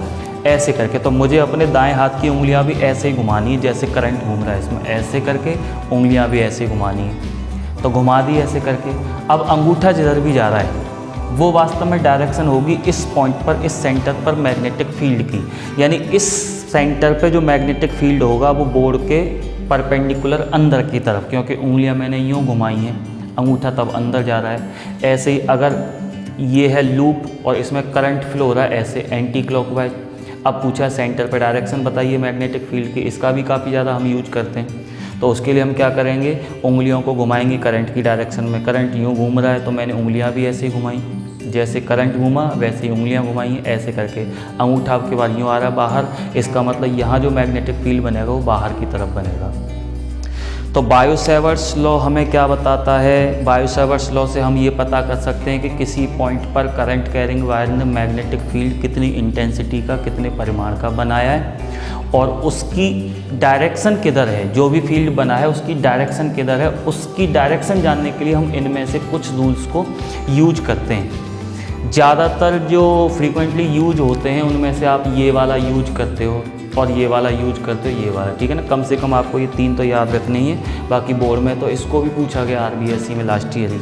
S2: ऐसे करके। तो मुझे अपने दाएं हाथ की उंगलियां भी ऐसे ही घुमानी है जैसे करंट घूम रहा है इसमें, ऐसे करके उंगलियां भी ऐसे ही घुमानी है। तो घुमा दी ऐसे करके। अब अंगूठा जिधर भी जा रहा है वो वास्तव में डायरेक्शन होगी इस पॉइंट पर, इस सेंटर पर मैग्नेटिक फील्ड की, यानी इस सेंटर पे जो मैग्नेटिक फील्ड होगा वो बोर्ड के परपेंडिकुलर अंदर की तरफ, क्योंकि उंगलियां मैंने यूँ घुमाई हैं, अंगूठा तब अंदर जा रहा है। ऐसे ही अगर ये है लूप और इसमें करंट फ्लो हो रहा है ऐसे एंटी क्लॉकवाइज। अब पूछा सेंटर पे डायरेक्शन बताइए मैग्नेटिक फील्ड की, इसका भी काफ़ी ज़्यादा हम यूज करते हैं। तो उसके लिए हम क्या करेंगे, उंगलियों को घुमाएंगे करंट की डायरेक्शन में। करंट यूँ घूम रहा है तो मैंने उंगलियां भी ऐसे ही घुमाई, जैसे करंट घूमा वैसे ही उंगलियां घुमाई, ऐसे करके। अंगूठा आपके बाद यूँ आ रहा है बाहर, इसका मतलब यहाँ जो मैग्नेटिक फील्ड बनेगा वो बाहर की तरफ बनेगा। तो बायो-सेवर्ट्स लॉ हमें क्या बताता है? बायो-सेवर्ट्स लॉ से हम ये पता कर सकते हैं कि किसी पॉइंट पर करंट कैरिंग वायर ने मैग्नेटिक फील्ड कितनी इंटेंसिटी का, कितने परिमाण का बनाया है और उसकी डायरेक्शन किधर है। जो भी फील्ड बना है उसकी डायरेक्शन किधर है, उसकी डायरेक्शन जानने के लिए हम इनमें से कुछ रूल्स को यूज करते हैं। ज़्यादातर जो फ्रीक्वेंटली यूज होते हैं उनमें से आप ये वाला यूज करते हो और ये वाला यूज करते हो, ये वाला, ठीक है ना। कम से कम आपको ये 3 तो याद रखनी है। बाकी बोर्ड में तो इसको भी पूछा गया RBSC में लास्ट ईयर ही।